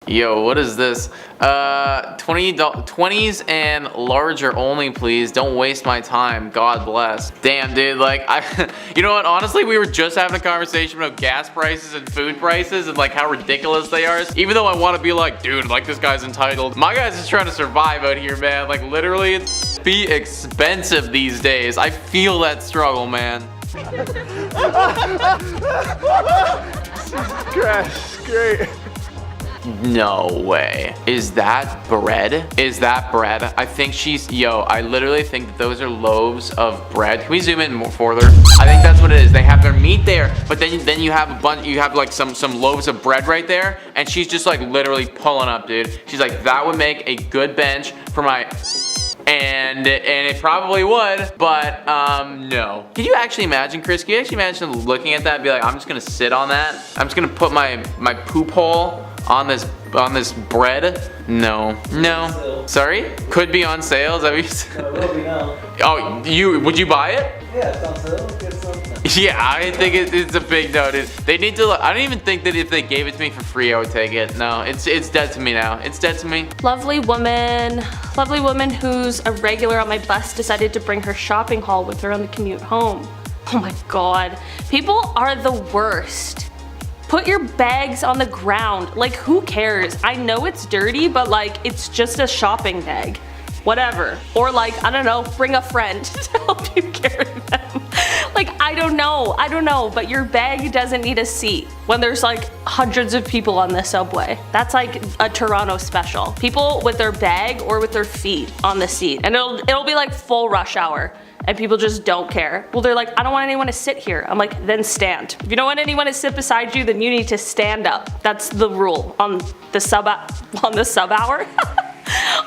Yo, what is this? 20s and larger only, please. Don't waste my time. God bless. Damn, dude. Like, you know what? Honestly, we were just having a conversation about gas prices and food prices and like how ridiculous they are. Even though I want to be like, dude, like this guy's entitled. My guy's just trying to survive out here, man. Like, literally, it's be expensive these days. I feel that struggle, man. Crash, great. No way. Is that bread? Is that bread? I think she's, yo, I literally think that those are loaves of bread. Can we zoom in more further? I think that's what it is. They have their meat there, but then you have a bunch, you have like some loaves of bread right there, and she's just like literally pulling up, dude. She's like, that would make a good bench for my, and it probably would, but no. Can you actually imagine, Chris? Can you actually imagine looking at that and be like, I'm just gonna sit on that? I'm just gonna put my poop hole on this bread? No. Sorry? Could be on sale. Is that what you said? No, it will be now. Oh, would you buy it? Yeah, it's on sale. Get something. Yeah, I think it's a big no, dude. They need to. I don't even think that if they gave it to me for free, I would take it. No, it's dead to me now. It's dead to me. Lovely woman who's a regular on my bus decided to bring her shopping haul with her on the commute home. Oh my god, people are the worst. Put your bags on the ground. Like, who cares? I know it's dirty, but like, it's just a shopping bag. Whatever. Or like, I don't know, bring a friend to help you carry them. Like, I don't know, but your bag doesn't need a seat when there's like hundreds of people on the subway. That's like a Toronto special. People with their bag or with their feet on the seat. And it'll be like full rush hour. And people just don't care. Well, they're like, I don't want anyone to sit here. I'm like, then stand. If you don't want anyone to sit beside you, then you need to stand up. That's the rule on the sub hour.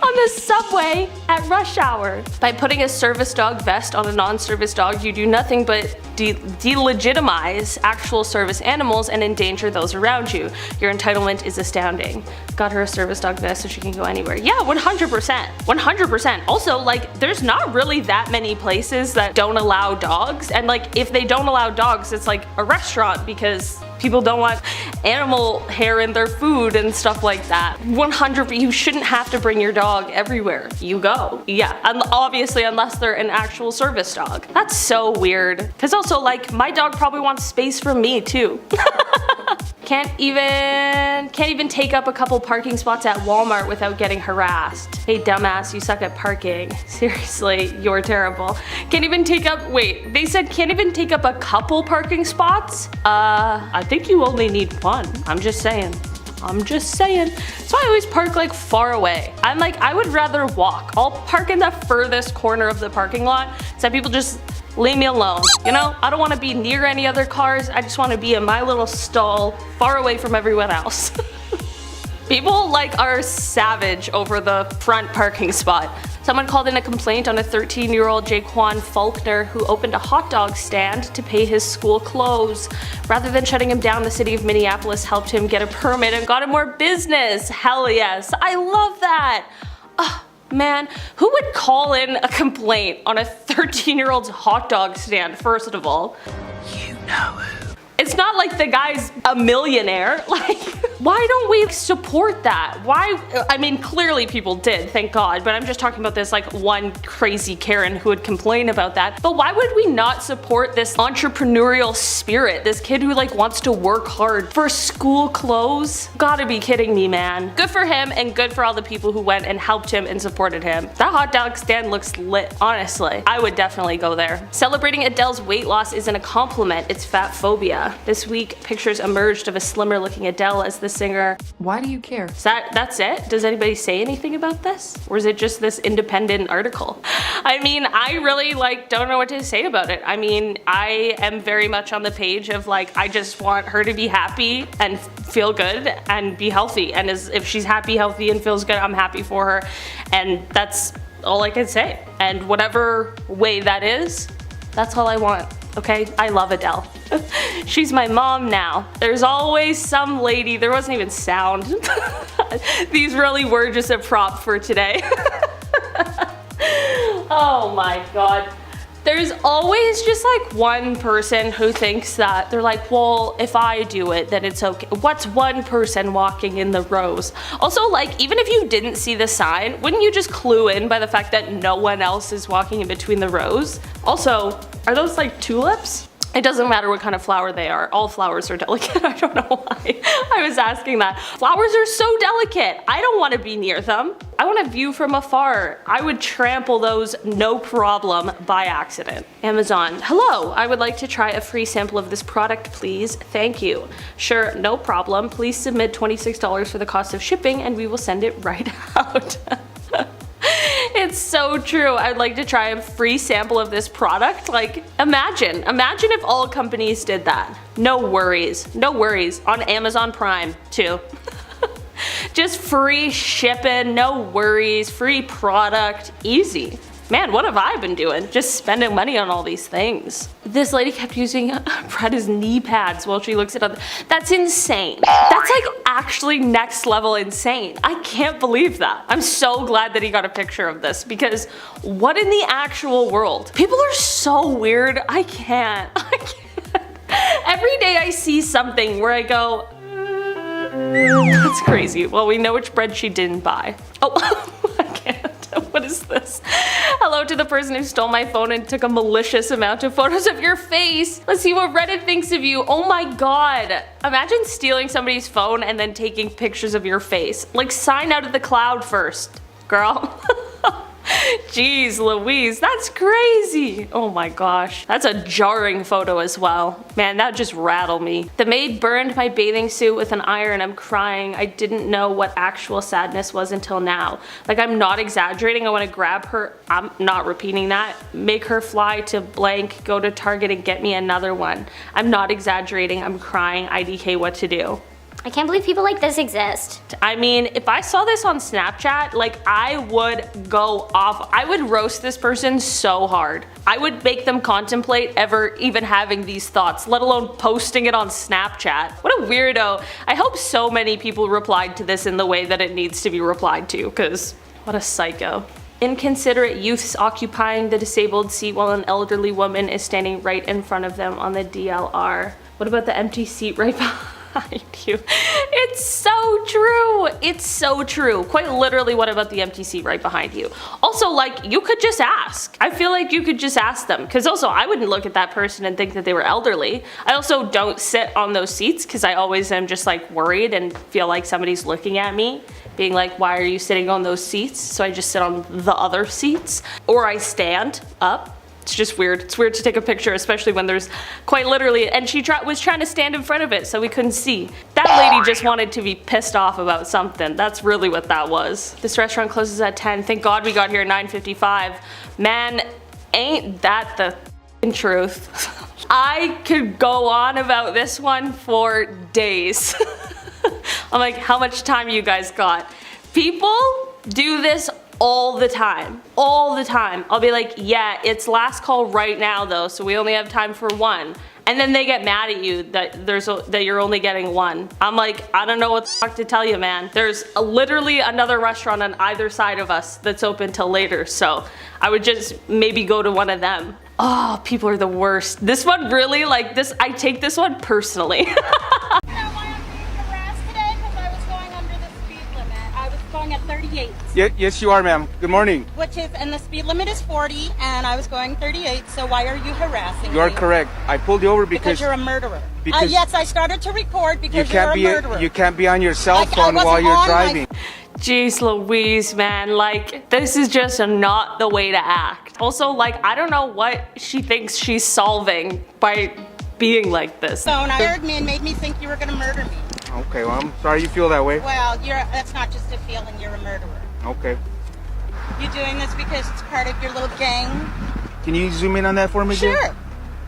On the subway at rush hour. By putting a service dog vest on a non-service dog, you do nothing but delegitimize actual service animals and endanger those around you. Your entitlement is astounding. Got her a service dog vest so she can go anywhere. Yeah, 100%. 100%. Also, like, there's not really that many places that don't allow dogs. And like, if they don't allow dogs, it's like a restaurant because people don't want animal hair in their food and stuff like that. 100%, you shouldn't have to bring your dog everywhere you go. Yeah, and obviously unless they're an actual service dog. That's so weird. Cause also like, my dog probably wants space from me too. Can't even take up a couple parking spots at Walmart without getting harassed. Hey dumbass, you suck at parking. Seriously, you're terrible. Can't even take up, wait, they said can't even take up a couple parking spots? I think you only need one. I'm just saying. So I always park like far away. I'm like, I would rather walk. I'll park in the furthest corner of the parking lot so people just leave me alone. You know, I don't want to be near any other cars. I just want to be in my little stall far away from everyone else. People like are savage over the front parking spot. Someone called in a complaint on a 13-year-old Jaquan Faulkner who opened a hot dog stand to pay his school clothes. Rather than shutting him down, the city of Minneapolis helped him get a permit and got him more business. Hell yes, I love that. Man, who would call in a complaint on a 13-year-old's hot dog stand, first of all? You know who. It's not like the guy's a millionaire. Like, why don't we support that? Why? I mean, clearly people did, thank God, but I'm just talking about this like one crazy Karen who would complain about that. But why would we not support this entrepreneurial spirit? This kid who like wants to work hard for school clothes? Gotta be kidding me, man. Good for him and good for all the people who went and helped him and supported him. That hot dog stand looks lit, honestly. I would definitely go there. Celebrating Adele's weight loss isn't a compliment, it's fat phobia. This week, pictures emerged of a slimmer looking Adele as the singer. Why do you care? That's it? Does anybody say anything about this? Or is it just this independent article? I mean, I really don't know what to say about it. I mean, I am very much on the page of like, I just want her to be happy and feel good and be healthy. And if she's happy, healthy, and feels good, I'm happy for her. And that's all I can say. And whatever way that is, that's all I want. Okay, I love Adele. She's my mom now. There's always some lady, there wasn't even sound. These really were just a prop for today. Oh my god. There's always just like one person who thinks that they're like, well, if I do it, then it's okay. What's one person walking in the rows? Also, like, even if you didn't see the sign, wouldn't you just clue in by the fact that no one else is walking in between the rows? Also, are those like tulips? It doesn't matter what kind of flower they are. All flowers are delicate. I don't know why I was asking that. Flowers are so delicate. I don't want to be near them. I want to view from afar. I would trample those no problem by accident. Amazon. Hello, I would like to try a free sample of this product, please. Thank you. Sure, no problem. Please submit $26 for the cost of shipping and we will send it right out. It's so true. I'd like to try a free sample of this product. Like, imagine if all companies did that. No worries, no worries. On Amazon Prime, too. Just free shipping, no worries, free product, easy. Man, what have I been doing? Just spending money on all these things. This lady kept using Bretta's knee pads while she looks at other. That's insane. That's like actually next level insane. I can't believe that. I'm so glad that he got a picture of this because what in the actual world? People are so weird. I can't. Every day I see something where I go, that's crazy. Well, we know which bread she didn't buy. Oh, I can't. What is this? Hello to the person who stole my phone and took a malicious amount of photos of your face. Let's see what Reddit thinks of you. Oh my god. Imagine stealing somebody's phone and then taking pictures of your face. Like, sign out of the cloud first, girl. Jeez Louise, that's crazy. Oh my gosh. That's a jarring photo as well. Man, that just rattled me. The maid burned my bathing suit with an iron. I'm crying. I didn't know what actual sadness was until now. Like, I'm not exaggerating. I want to grab her. I'm not repeating that. Make her fly to blank, go to Target and get me another one. I'm not exaggerating. I'm crying. IDK, what to do? I can't believe people like this exist. I mean, if I saw this on Snapchat, like, I would go off. I would roast this person so hard. I would make them contemplate ever even having these thoughts, let alone posting it on Snapchat. What a weirdo. I hope so many people replied to this in the way that it needs to be replied to, because what a psycho. Inconsiderate youths occupying the disabled seat while an elderly woman is standing right in front of them on the DLR. What about the empty seat right behind you? It's so true. It's so true. Quite literally, what about the empty seat right behind you? Also, like, you could just ask. I feel like you could just ask them, because also I wouldn't look at that person and think that they were elderly. I also don't sit on those seats because I always am just like worried and feel like somebody's looking at me being like, why are you sitting on those seats? So I just sit on the other seats, or I stand up. It's just weird. It's weird to take a picture, especially when there's quite literally, and she was trying to stand in front of it so we couldn't see. That lady just wanted to be pissed off about something. That's really what that was. This restaurant closes at 10. Thank God we got here at 9:55. Man, ain't that the truth. I could go on about this one for days. I'm like, how much time you guys got? People do this all the time. All the time. I'll be like, yeah, it's last call right now though, so we only have time for one. And then they get mad at you that you're only getting one. I'm like, I don't know what the fuck to tell you, man. There's literally another restaurant on either side of us that's open till later, so I would just maybe go to one of them. Oh, people are the worst. This one really, like, this, I take this one personally. At 38. Yes, you are, ma'am. Good morning. Which is, and the speed limit is 40, and I was going 38, so why are you harassing me? You are correct. I pulled you over because you're a murderer. Because yes, I started to record because you're a murderer. You can't be on your cell phone while you're driving. Jeez Louise, man, like, this is just not the way to act. Also, like, I don't know what she thinks she's solving by being like this. So, and I heard me and made me think you were gonna murder me. Okay, well, I'm sorry you feel that way. Well, that's not just a feeling, you're a murderer. Okay. You doing this because it's part of your little gang? Can you zoom in on that for me, Jim? Sure.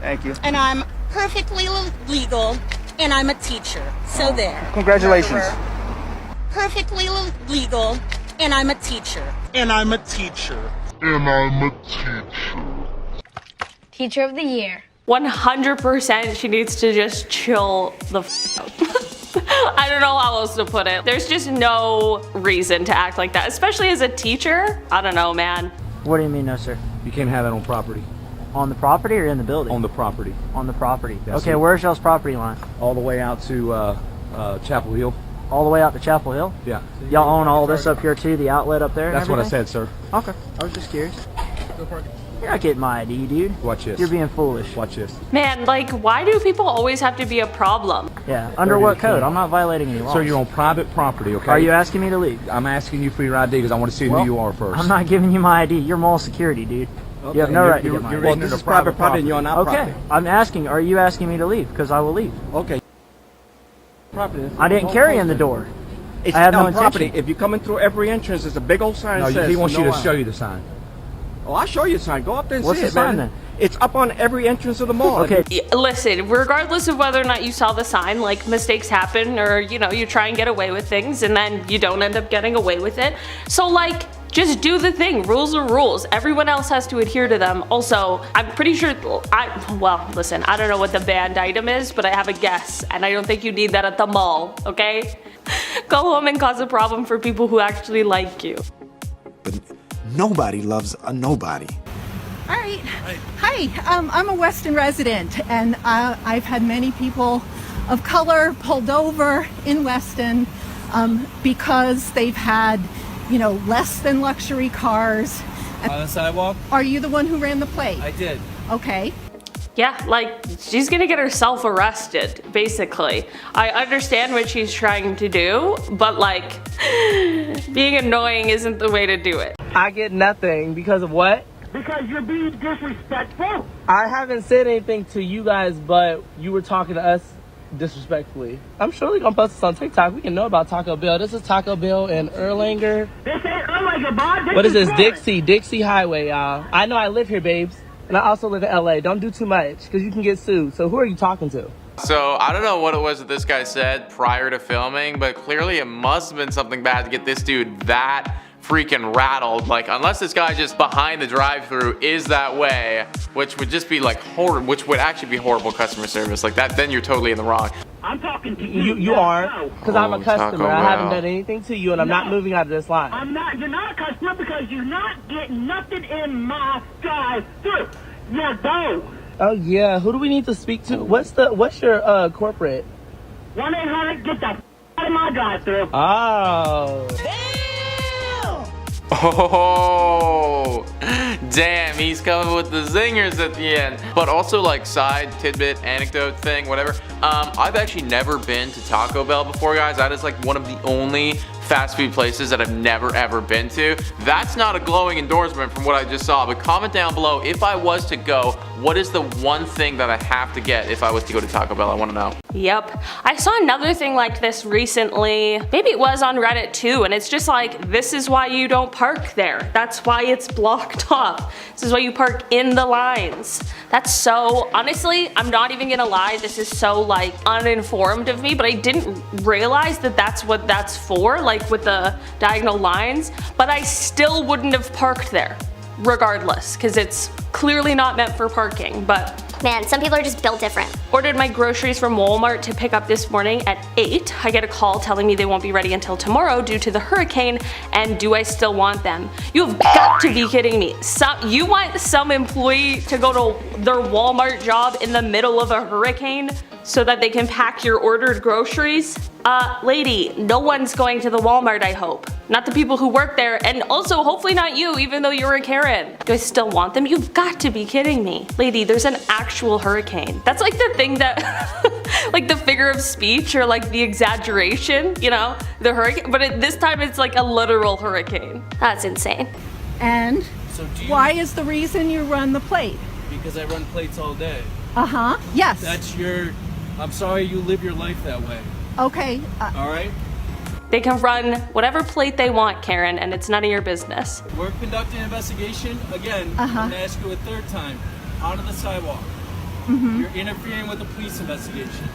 Thank you. And I'm perfectly legal, and I'm a teacher. So there. Congratulations. Murderer. Perfectly legal, and I'm a teacher. And I'm a teacher. And I'm a teacher. Teacher of the year. 100% she needs to just chill the f out. I don't know how else to put it. There's just no reason to act like that, especially as a teacher. I don't know, man. What do you mean, no, sir? You can't have that on property. On the property or in the building? On the property. On the property. That's okay, it. where's y'all's property line? All the way out to Chapel Hill. All the way out to Chapel Hill? Yeah. Y'all own all this up here too, the outlet up there? That's what I everything? said, sir. Okay, I was just curious. You're not getting my ID, dude. Watch this. You're being foolish. Watch this. Man, like, why do people always have to be a problem? Yeah, under what code? I'm not violating any laws. Sir, you're on private property, okay? Are you asking me to leave? I'm asking you for your ID because I want to see who you are first. I'm not giving you my ID. You're mall security, dude. Okay. You have no right to get my ID. Well, this is private property and you're on our property. Okay, I'm asking, are you asking me to leave? Because I will leave. Okay. Property. I didn't carry in the door. It's I have no on property. intention. If you're coming through every entrance, there's a big old sign that says he wants you to show you the sign. Oh, I'll show you the sign. Go up there and What's see the it, sign man. then? It's up on every entrance of the mall. Okay. Listen, regardless of whether or not you saw the sign, like, mistakes happen, or, you know, you try and get away with things and then you don't end up getting away with it. So, like, just do the thing. Rules are rules. Everyone else has to adhere to them. Also, I'm pretty sure well, listen, I don't know what the banned item is, but I have a guess, and I don't think you need that at the mall, okay? Go home and cause a problem for people who actually like you. But nobody loves a nobody. All right. Hi, I'm a Weston resident, and I've had many people of color pulled over in Weston because they've had, you know, less than luxury cars. On the sidewalk? Are you the one who ran the plate? I did. Okay. Yeah, like, she's gonna get herself arrested, basically. I understand what she's trying to do, but, like, being annoying isn't the way to do it. I get nothing because of what? Because you're being disrespectful. I haven't said anything to you guys, but you were talking to us disrespectfully. I'm surely gonna post this on TikTok. We can know about Taco Bell. This is Taco Bell in Erlanger. This ain't Erlanger, boy. What is this? Dixie Highway, y'all. I know I live here, babes. And I also live in LA. Don't do too much, because you can get sued. So who are you talking to? So I don't know what it was that this guy said prior to filming, but clearly it must have been something bad to get this dude that freaking rattled. Like, unless this guy just behind the drive-thru is that way, which would just be like horrible, which would actually be horrible customer service. Like that, then you're totally in the wrong. I'm talking to you. You are, because I'm a customer. I haven't done anything to you, and I'm not moving out of this line. I'm not. You're not a customer because you're not getting nothing in my drive-thru. You're dope. Oh yeah, who do we need to speak to? What's your corporate? 1-800 get the out of my drive-thru. Oh. Oh, damn, he's coming with the zingers at the end. But also, like, side tidbit, anecdote thing, whatever. I've actually never been to Taco Bell before, guys. That is like one of the only fast food places that I've never ever been to. That's not a glowing endorsement from what I just saw, but comment down below, if I was to go, what is the one thing that I have to get if I was to go to Taco Bell? I want to know. Yep. I saw another thing like this recently. Maybe it was on Reddit too, and it's just like, this is why you don't park there. That's why it's blocked off. This is why you park in the lines. That's so, honestly, I'm not even gonna lie, this is so like uninformed of me, but I didn't realize that that's what that's for, like with the diagonal lines, but I still wouldn't have parked there regardless, because it's clearly not meant for parking. But Man, some people are just built different. ordered my groceries from Walmart to pick up this morning at 8. I get a call telling me they won't be ready until tomorrow due to the hurricane, and do I still want them? You've got to be kidding me. You want some employee to go to their Walmart job in the middle of a hurricane so that they can pack your ordered groceries? Lady, no one's going to the Walmart, I hope. Not the people who work there, and also hopefully not you, even though you're a Karen. Do I still want them? You've got to be kidding me. Lady, there's an actual hurricane. That's like the thing that, like the figure of speech or like the exaggeration, you know, the hurricane, but this time it's like a literal hurricane. That's insane. And So do you, why is the reason you run the plate? because I run plates all day. Uh-huh. Yes. That's your, I'm sorry you live your life that way. Okay. All right? They can run whatever plate they want, Karen, and it's none of your business. We're conducting an investigation. Again, I'm going to ask you a third time. Out of the sidewalk. You're interfering with the police investigation.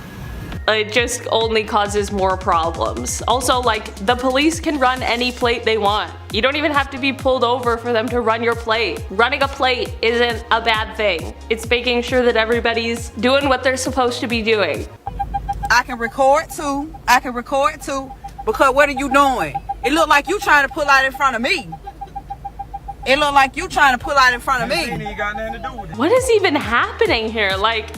It just only causes more problems. Also, like, the police can run any plate they want. You don't even have to be pulled over for them to run your plate. Running a plate isn't a bad thing. It's making sure that everybody's doing what they're supposed to be doing. I can record too. Because what are you doing? It look like you trying to pull out in front of me. It look like you trying to pull out in front of me. What is even happening here? Like,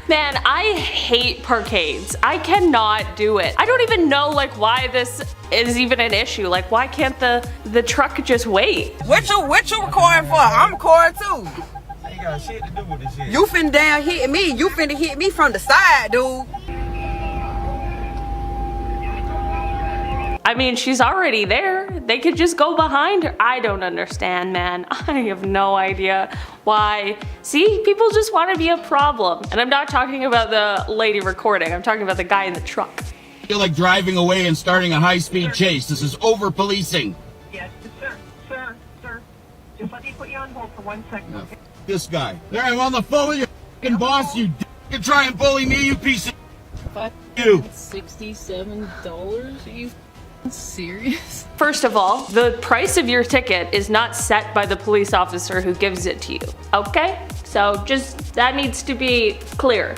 man, I hate parkades. I cannot do it. I don't even know like why this is even an issue. Like, why can't the truck just wait? What you recording for? I'm recording too. Ain't got shit to do with this shit. You finna down hit me. You finna hit me from the side, dude. I mean, she's already there. They could just go behind her. I don't understand, man. I have no idea why. See, people just want to be a problem. And I'm not talking about the lady recording. I'm talking about the guy in the truck. I feel like driving away and starting a high-speed chase. This is over-policing. Yes, sir. Just let me put you on hold for 1 second. No. This guy. There, I'm on the phone with your f***ing boss, you d***. You try and bully me, you piece of you. $67? Are you serious? First of all, the price of your ticket is not set by the police officer who gives it to you, okay? So just, that needs to be clear.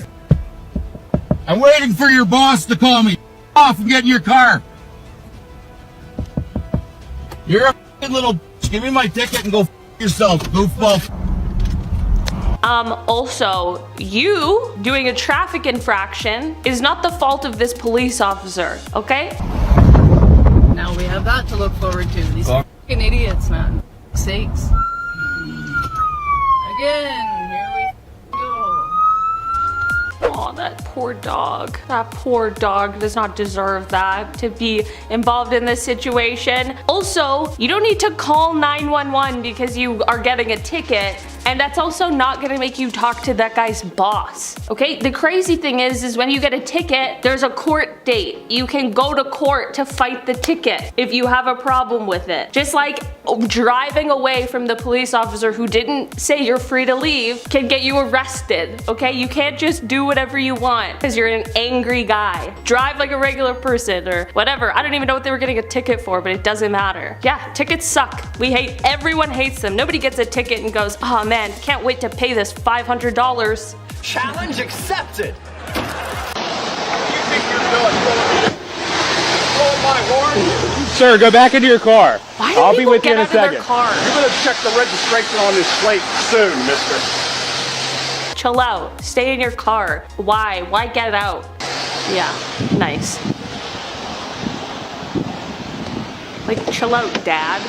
I'm waiting for your boss to call me. Off and get in your car. You're a f***ing little bitch. Give me my ticket and go f*** yourself, goofball. Also, you doing a traffic infraction is not the fault of this police officer, okay? Now we have that to look forward to. These fucking idiots, man. Sakes. Again, here we go. Oh, that poor dog. That poor dog does not deserve that, to be involved in this situation. Also, you don't need to call 911 because you are getting a ticket. And that's also not gonna make you talk to that guy's boss, okay? The crazy thing is when you get a ticket, there's a court date. You can go to court to fight the ticket if you have a problem with it. Just like driving away from the police officer who didn't say you're free to leave can get you arrested, okay? You can't just do whatever you want because you're an angry guy. Drive like a regular person or whatever. I don't even know what they were getting a ticket for, but it doesn't matter. Yeah, tickets suck. Everyone hates them. Nobody gets a ticket and goes, oh man, can't wait to pay this $500. Challenge accepted. You think you're doing? Blow my horn? Sir, go back into your car. Why do I'll be people with you get in a out of their second. car? You're gonna check the registration on this plate soon, mister. Chill out. Stay in your car. Why? Why get out? Yeah, nice. Like, chill out, Dad.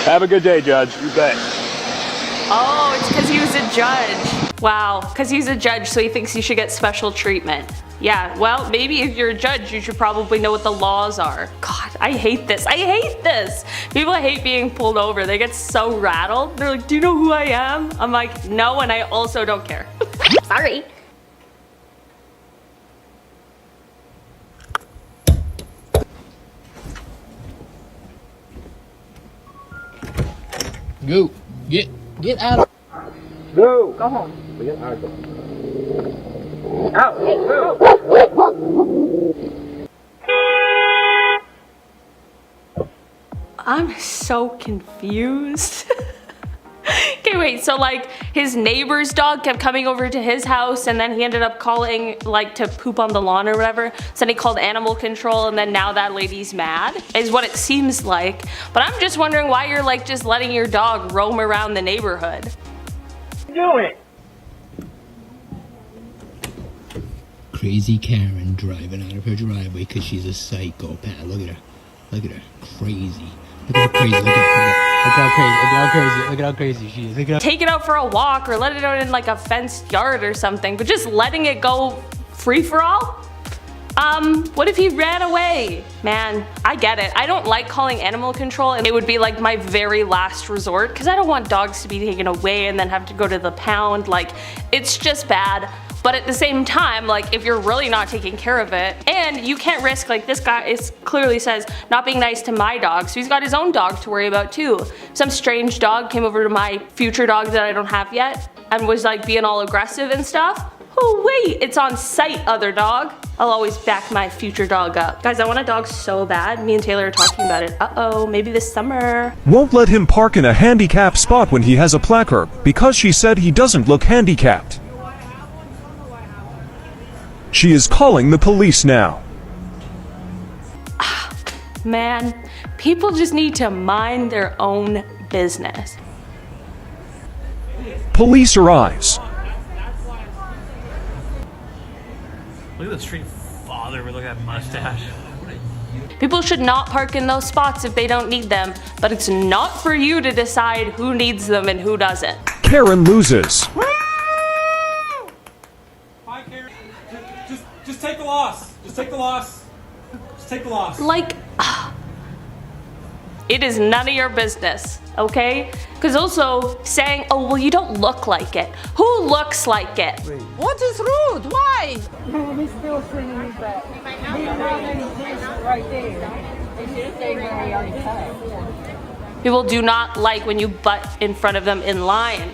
Have a good day, Judge. You bet. Oh, it's because he was a judge. Wow, because he's a judge, so he thinks he should get special treatment. Yeah, well, maybe if you're a judge, you should probably know what the laws are. God, I hate this. I hate this. People hate being pulled over. They get so rattled. They're like, do you know who I am? I'm like, no, and I also don't care. Sorry. Go. Get out of. Go. Go home. Get out of Out. Go. I'm so confused. Okay, wait, so like his neighbor's dog kept coming over to his house and then he ended up calling like to poop on the lawn or whatever. So then he called animal control and then now that lady's mad is what it seems like. But I'm just wondering why you're like just letting your dog roam around the neighborhood. Do it. Crazy Karen driving out of her driveway because she's a psychopath. Look at her. Look at her. Crazy. Look at her crazy. Look at how crazy she is. Look at how... Take it out for a walk or let it out in like a fenced yard or something, but just letting it go free for all? What if he ran away? Man, I get it. I don't like calling animal control and it would be like my very last resort because I don't want dogs to be taken away and then have to go to the pound. Like, it's just bad. But at the same time, like if you're really not taking care of it, and you can't risk, like this guy is clearly says not being nice to my dog, so he's got his own dog to worry about too. Some strange dog came over to my future dog that I don't have yet and was like being all aggressive and stuff. Oh wait, it's on site, other dog. I'll always back my future dog up. Guys, I want a dog so bad. Me and Taylor are talking about it. Uh-oh, maybe this summer. Won't let him park in a handicapped spot when he has a placard because she said he doesn't look handicapped. She is calling the police now. Man, people just need to mind their own business. Police arrives. Look at the street father with that mustache. People should not park in those spots if they don't need them, but it's not for you to decide who needs them and who doesn't. Karen loses. Hi, Karen. Just take the loss. Just take the loss. Just take the loss. Like, it is none of your business, okay? Because also saying, oh, well, you don't look like it. Who looks like it? What is rude? Why? He's still swinging his back. Right there. People do not like when you butt in front of them in line.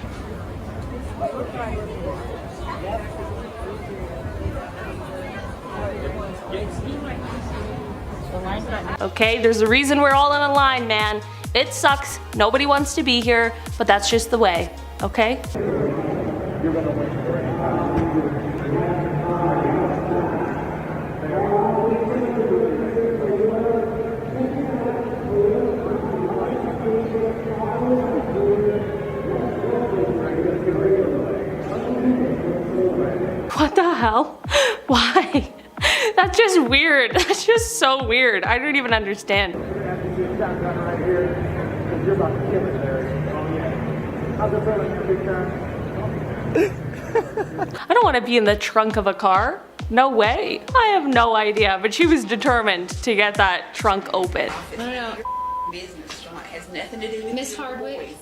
Okay, there's a reason we're all in a line, man. It sucks, nobody wants to be here, but that's just the way, okay? What the hell? Why? That's just weird. That's just so weird. I don't even understand. I don't want to be in the trunk of a car. No way. I have no idea, but she was determined to get that trunk open. No. Business, John. It has nothing to do with Miss Hardwick.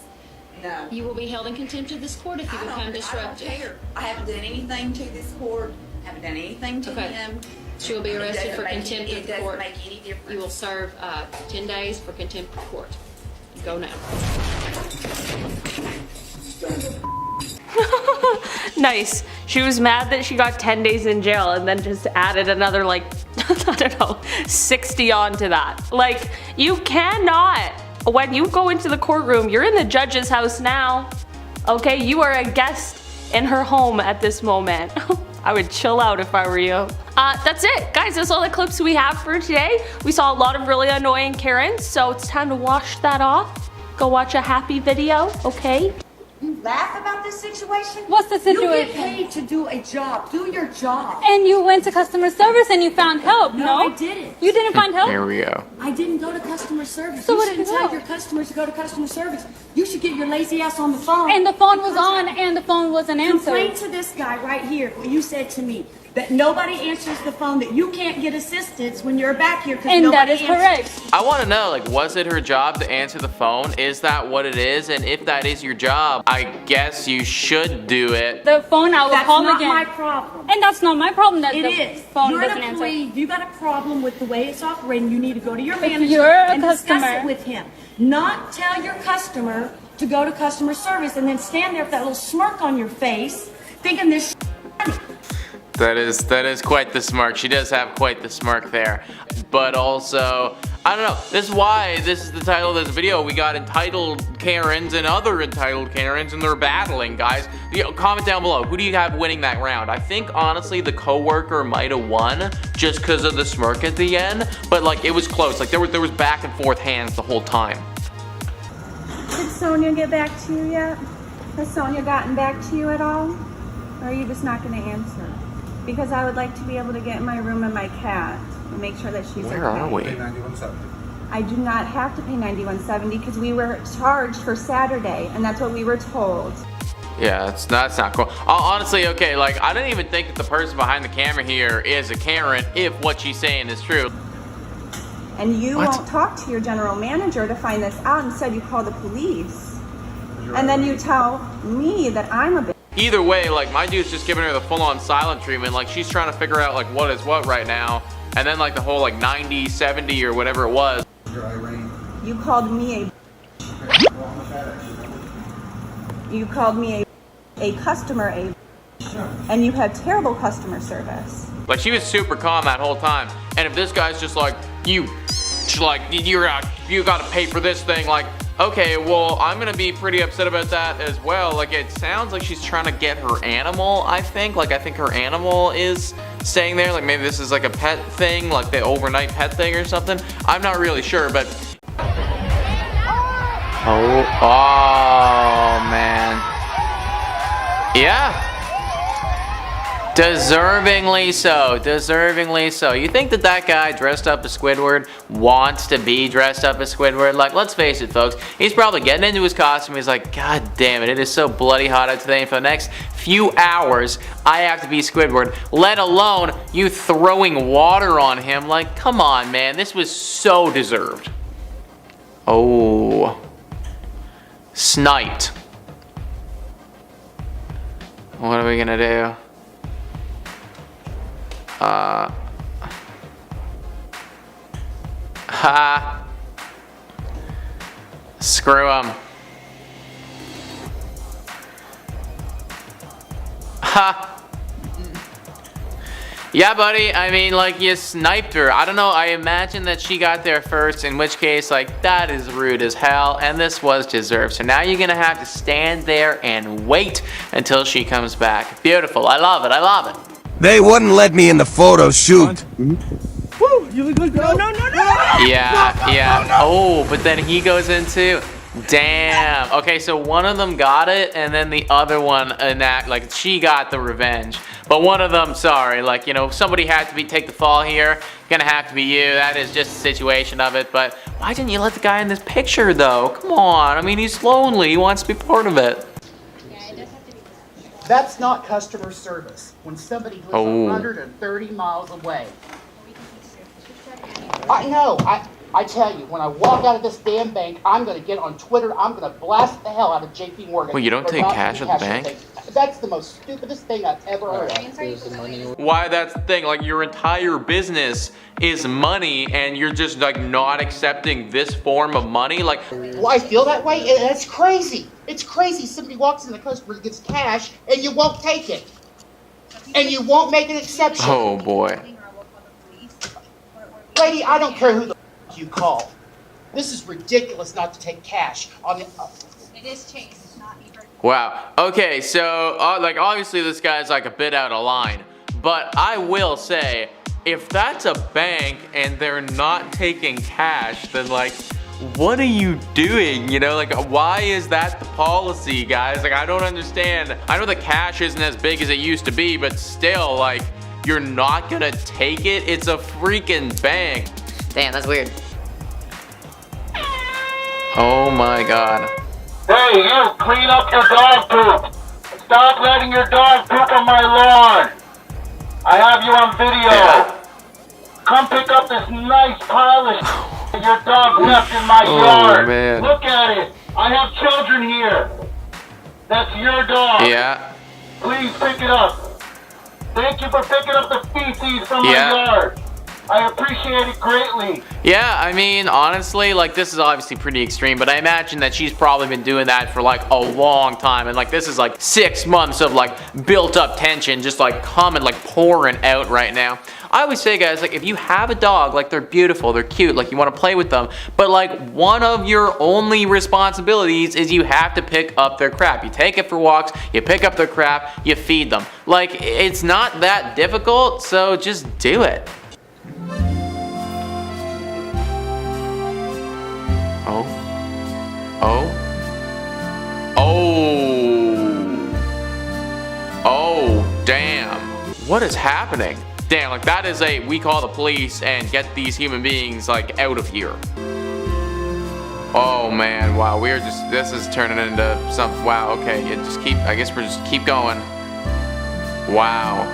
No. You will be held in contempt of this court if you become disruptive. I don't care. I haven't done anything to this court. I haven't done anything to him. She will be arrested for contempt of the court. It doesn't make any difference. You will serve 10 days for contempt of court. Go now. Nice. She was mad that she got 10 days in jail and then just added another, like, I don't know, 60 onto that. Like, you cannot. When you go into the courtroom, you're in the judge's house now. Okay, you are a guest in her home at this moment. I would chill out if I were you. That's it, guys. That's all the clips we have for today. We saw a lot of really annoying Karens, so it's time to wash that off. Go watch a happy video, okay? You laugh about this situation? What's the situation? You get paid to do a job. Do your job. And you went to customer service and you found help, No, no? I didn't. You didn't find help? Here we go. I didn't go to customer service. So you what did shouldn't you tell do? your customers to go to customer service. You should get your lazy ass on the phone. And the phone was on and the phone wasn't answered. Complain to this guy right here what you said to me. That nobody answers the phone, that you can't get assistance when you're back here because And that nobody is answers. correct. I want to know, like, was it her job to answer the phone? Is that what it is? And if that is your job, I guess you should do it. The phone, I will That's call not again. my problem. And that's not my problem that It the is. phone You're doesn't an answer. employee. You got a problem with the way it's operating. You need to go to your If manager you're a and discuss customer- it with him. Not tell your customer to go to customer service and then stand there with that little smirk on your face, thinking this. That is quite the smirk. She does have quite the smirk there. But also, I don't know. This is why this is the title of this video. We got entitled Karens and other entitled Karens, and they're battling, guys. You know, comment down below. Who do you have winning that round? I think honestly the coworker might have won just because of the smirk at the end. But like it was close. Like there was back and forth hands the whole time. Did Sonia get back to you yet? Has Sonia gotten back to you at all? Or are you just not going to answer? Because I would like to be able to get in my room and my cat and make sure that she's okay. Where are we? I do not have to pay $91.70 because we were charged for Saturday, and that's what we were told. Yeah, that's not cool. Honestly, okay, like I don't even think that the person behind the camera here is a Karen if what she's saying is true. And you won't talk to your general manager to find this out. Instead, you call the police. And then you tell me that I'm a bitch. Either way, like my dude's just giving her the full-on silent treatment. Like she's trying to figure out like what is what right now. And then like the whole like 90, 70 or whatever it was. You called me You called me a customer a and you have terrible customer service. Like she was super calm that whole time. And if this guy's just like, you gotta pay for this thing, like, okay, well, I'm gonna be pretty upset about that as well. Like, it sounds like she's trying to get her animal, I think. Like, I think her animal is staying there. Like maybe this is like a pet thing, like the overnight pet thing or something. I'm not really sure, but oh man. Yeah. Deservingly so, deservingly so. You think that that guy dressed up as Squidward wants to be dressed up as Squidward? Like, let's face it, folks. He's probably getting into his costume. He's like, God damn it, it is so bloody hot out today. And for the next few hours, I have to be Squidward, let alone you throwing water on him. Like, come on, man. This was so deserved. Oh. Sniped. What are we gonna do? Ha. Screw him. Ha. Yeah, buddy, I mean, like, you sniped her. I don't know, I imagine that she got there first, in which case, like, that is rude as hell, and this was deserved. So now you're gonna have to stand there and wait until she comes back. Beautiful, I love it, I love it. They wouldn't let me in the photo shoot. Woo, you look good, girl. No. Yeah. Oh, but then he goes into, damn. Okay, so one of them got it, and then the other one, like, she got the revenge. But one of them, sorry, like, you know, somebody had to take the fall here. Gonna have to be you. That is just the situation of it. But why didn't you let the guy in this picture, though? Come on. I mean, he's lonely. He wants to be part of it. That's not customer service when somebody lives 130 miles away. I know. I tell you, when I walk out of this damn bank, I'm going to get on Twitter. I'm going to blast the hell out of JP Morgan. Well, you don't take cash at the bank? That's the most stupidest thing I've ever heard of. Why, that's the thing. Like, your entire business is money, and you're just, like, not accepting this form of money? Like, well, I feel that way? That's crazy. It's crazy. Somebody walks in, the customer gets cash, and you won't take it. And you won't make an exception. Oh, boy. Lady, I don't care who the you call. This is ridiculous not to take cash on the... It is changed, not even. Wow. Okay, so, like, obviously this guy's, like, a bit out of line. But I will say, if that's a bank and they're not taking cash, then, like, what are you doing? You know, like, why is that the policy, guys? Like, I don't understand. I know the cash isn't as big as it used to be, but still, like, you're not gonna take it? It's a freaking bank. Damn, that's weird. Oh my god. Hey, you, clean up your dog poop. Stop letting your dog poop on my lawn. I have you on video. Yeah. Come pick up this nice pile of your dog left in my yard. Man. Look at it. I have children here. That's your dog. Yeah. Please pick it up. Thank you for picking up the feces from my yard. I appreciate it greatly. Yeah, I mean, honestly, like, this is obviously pretty extreme, but I imagine that she's probably been doing that for, like, a long time, and, like, this is, like, 6 months of, like, built-up tension just, like, coming, like, pouring out right now. I always say, guys, like, if you have a dog, like, they're beautiful, they're cute, like, you want to play with them, but, like, one of your only responsibilities is you have to pick up their crap. You take it for walks, you pick up their crap, you feed them. Like, it's not that difficult, so just do it. Oh, damn. What is happening? Damn, like, that is we call the police and get these human beings, like, out of here. Oh man, wow, this is turning into something. Wow, okay, I guess we're just keep going. Wow.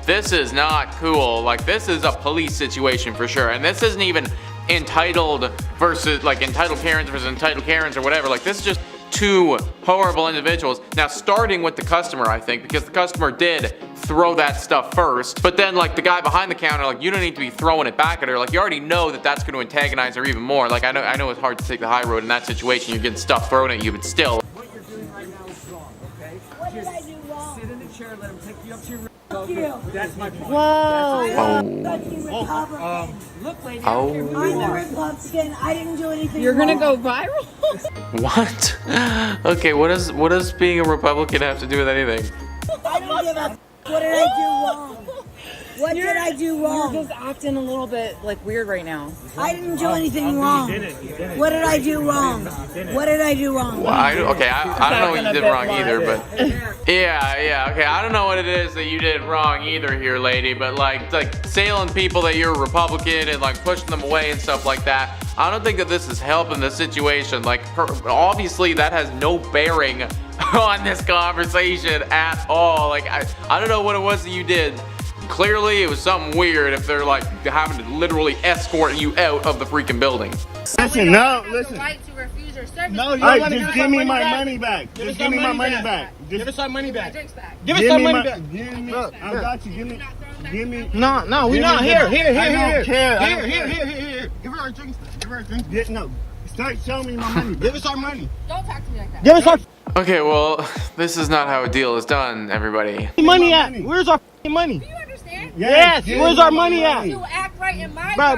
This is not cool. Like, this is a police situation for sure, and this isn't even entitled versus, like, entitled parents versus entitled Karens or whatever. Like, this is just two horrible individuals. Now, starting with the customer, I think, because the customer did throw that stuff first, but then, like, the guy behind the counter, like, you don't need to be throwing it back at her. Like, you already know that that's going to antagonize her even more. Like, I know it's hard to take the high road in that situation. You're getting stuff thrown at you, but still. What you're doing right now is wrong, okay? What did I do wrong? Sit in the chair, let him take you up to your room. Fuck you. That's my point. Whoa. Look, lady, I'm the Republican. I didn't do anything You're gonna wrong. go viral? What? Okay, what does being a Republican have to do with anything? I don't give a what did I do wrong? What did I do wrong? You're just acting a little bit like weird right now. I didn't do anything wrong. You didn't. What did I do wrong? What did I do wrong? Well, I don't know what you did wrong either, but yeah, okay. I don't know what it is that you did wrong either here, lady, but like telling people that you're a Republican and like pushing them away and stuff like that. I don't think that this is helping the situation. Like, obviously that has no bearing on this conversation at all. Like, I don't know what it was that you did. Clearly, it was something weird if they're like having to literally escort you out of the freaking building. Listen, no, listen. Right to refuse your service. No, you don't just give me my money back. Just give me my money back. Give us our money back. Give us our money back. Give me. I got you. Give me. No, we're not. Here. I don't care. Here. Give her our drinks. No. Start showing me my money. Give us our money. Don't talk to me like that. Give us our Okay, well, this is not how a deal is done, everybody. money at. Where's our money? Do you understand? Yes. Where's our money at? You act right in my Bro.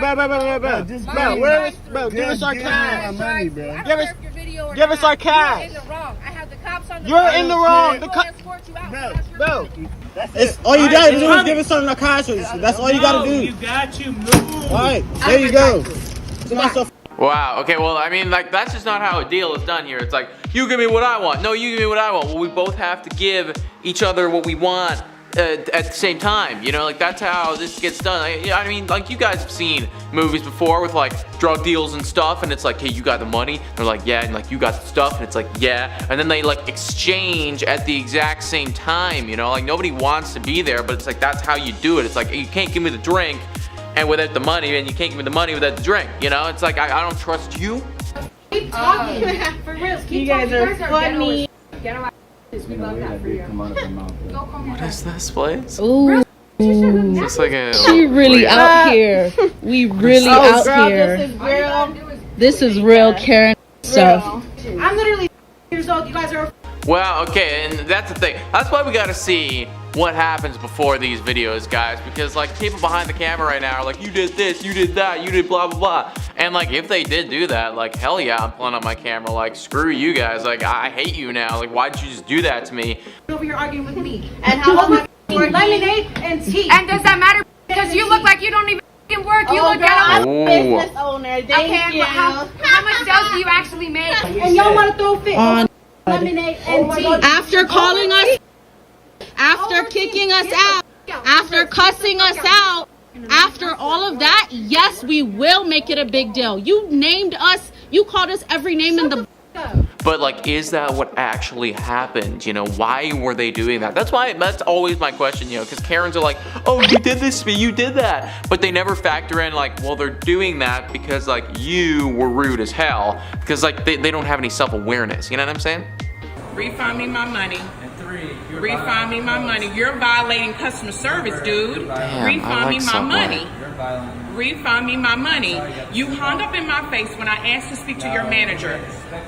Give us our cash. Give us our cash. You're in the wrong. I have the cops on the You're in the wrong. escort you out. Bro. It's all you gotta do is give us some narcotics. That's all you gotta do. You got you. Move. All right, there you go. Wow, okay, well, I mean, like, that's just not how a deal is done here. It's like, you give me what I want. No, you give me what I want. Well, we both have to give each other what we want at the same time. You know, like, that's how this gets done. I mean, like, you guys have seen movies before with, like, drug deals and stuff, and it's like, hey, you got the money? They're like, yeah, and, like, you got the stuff, and it's like, yeah. And then they, like, exchange at the exact same time, you know? Like, nobody wants to be there, but it's like, that's how you do it. It's like, you can't give me the drink and without the money, and you can't give me the money without the drink, you know? It's like, I don't trust you. Keep talking. For real. You guys are funny. Ghetto we love that for you. What is this place? Ooh. Looks like a... She really out here. We really out here. This is real Karen stuff. I'm literally years old. You guys are. Well, okay, and that's the thing. That's why we gotta see what happens before these videos, guys, because like people behind the camera right now are like, you did this, you did that, you did blah blah blah. And like if they did do that, like hell yeah, I'm pulling up my camera, like screw you guys, like I hate you now, like why'd you just do that to me? Over here arguing with me. And how long lemonade and tea. And does that matter? Because you look like you don't even work. You look at a business owner. Thank you. How much sales do you actually make? And y'all want to throw fit lemonade and tea. After calling us, after kicking us out, after cussing us out, after all of that, yes, we will make it a big deal. You named us, you called us every name in the... But like, is that what actually happened? You know, why were they doing that? That's always my question, you know, because Karens are like, oh, you did this to me, you did that. But they never factor in like, well, they're doing that because like you were rude as hell. Because like, they don't have any self-awareness, you know what I'm saying? Refund me my money. Refund me my money. You're violating customer service, dude. Damn, Refund me my money. Well. Refund me my money. You hung up in my face when I asked to speak to your manager.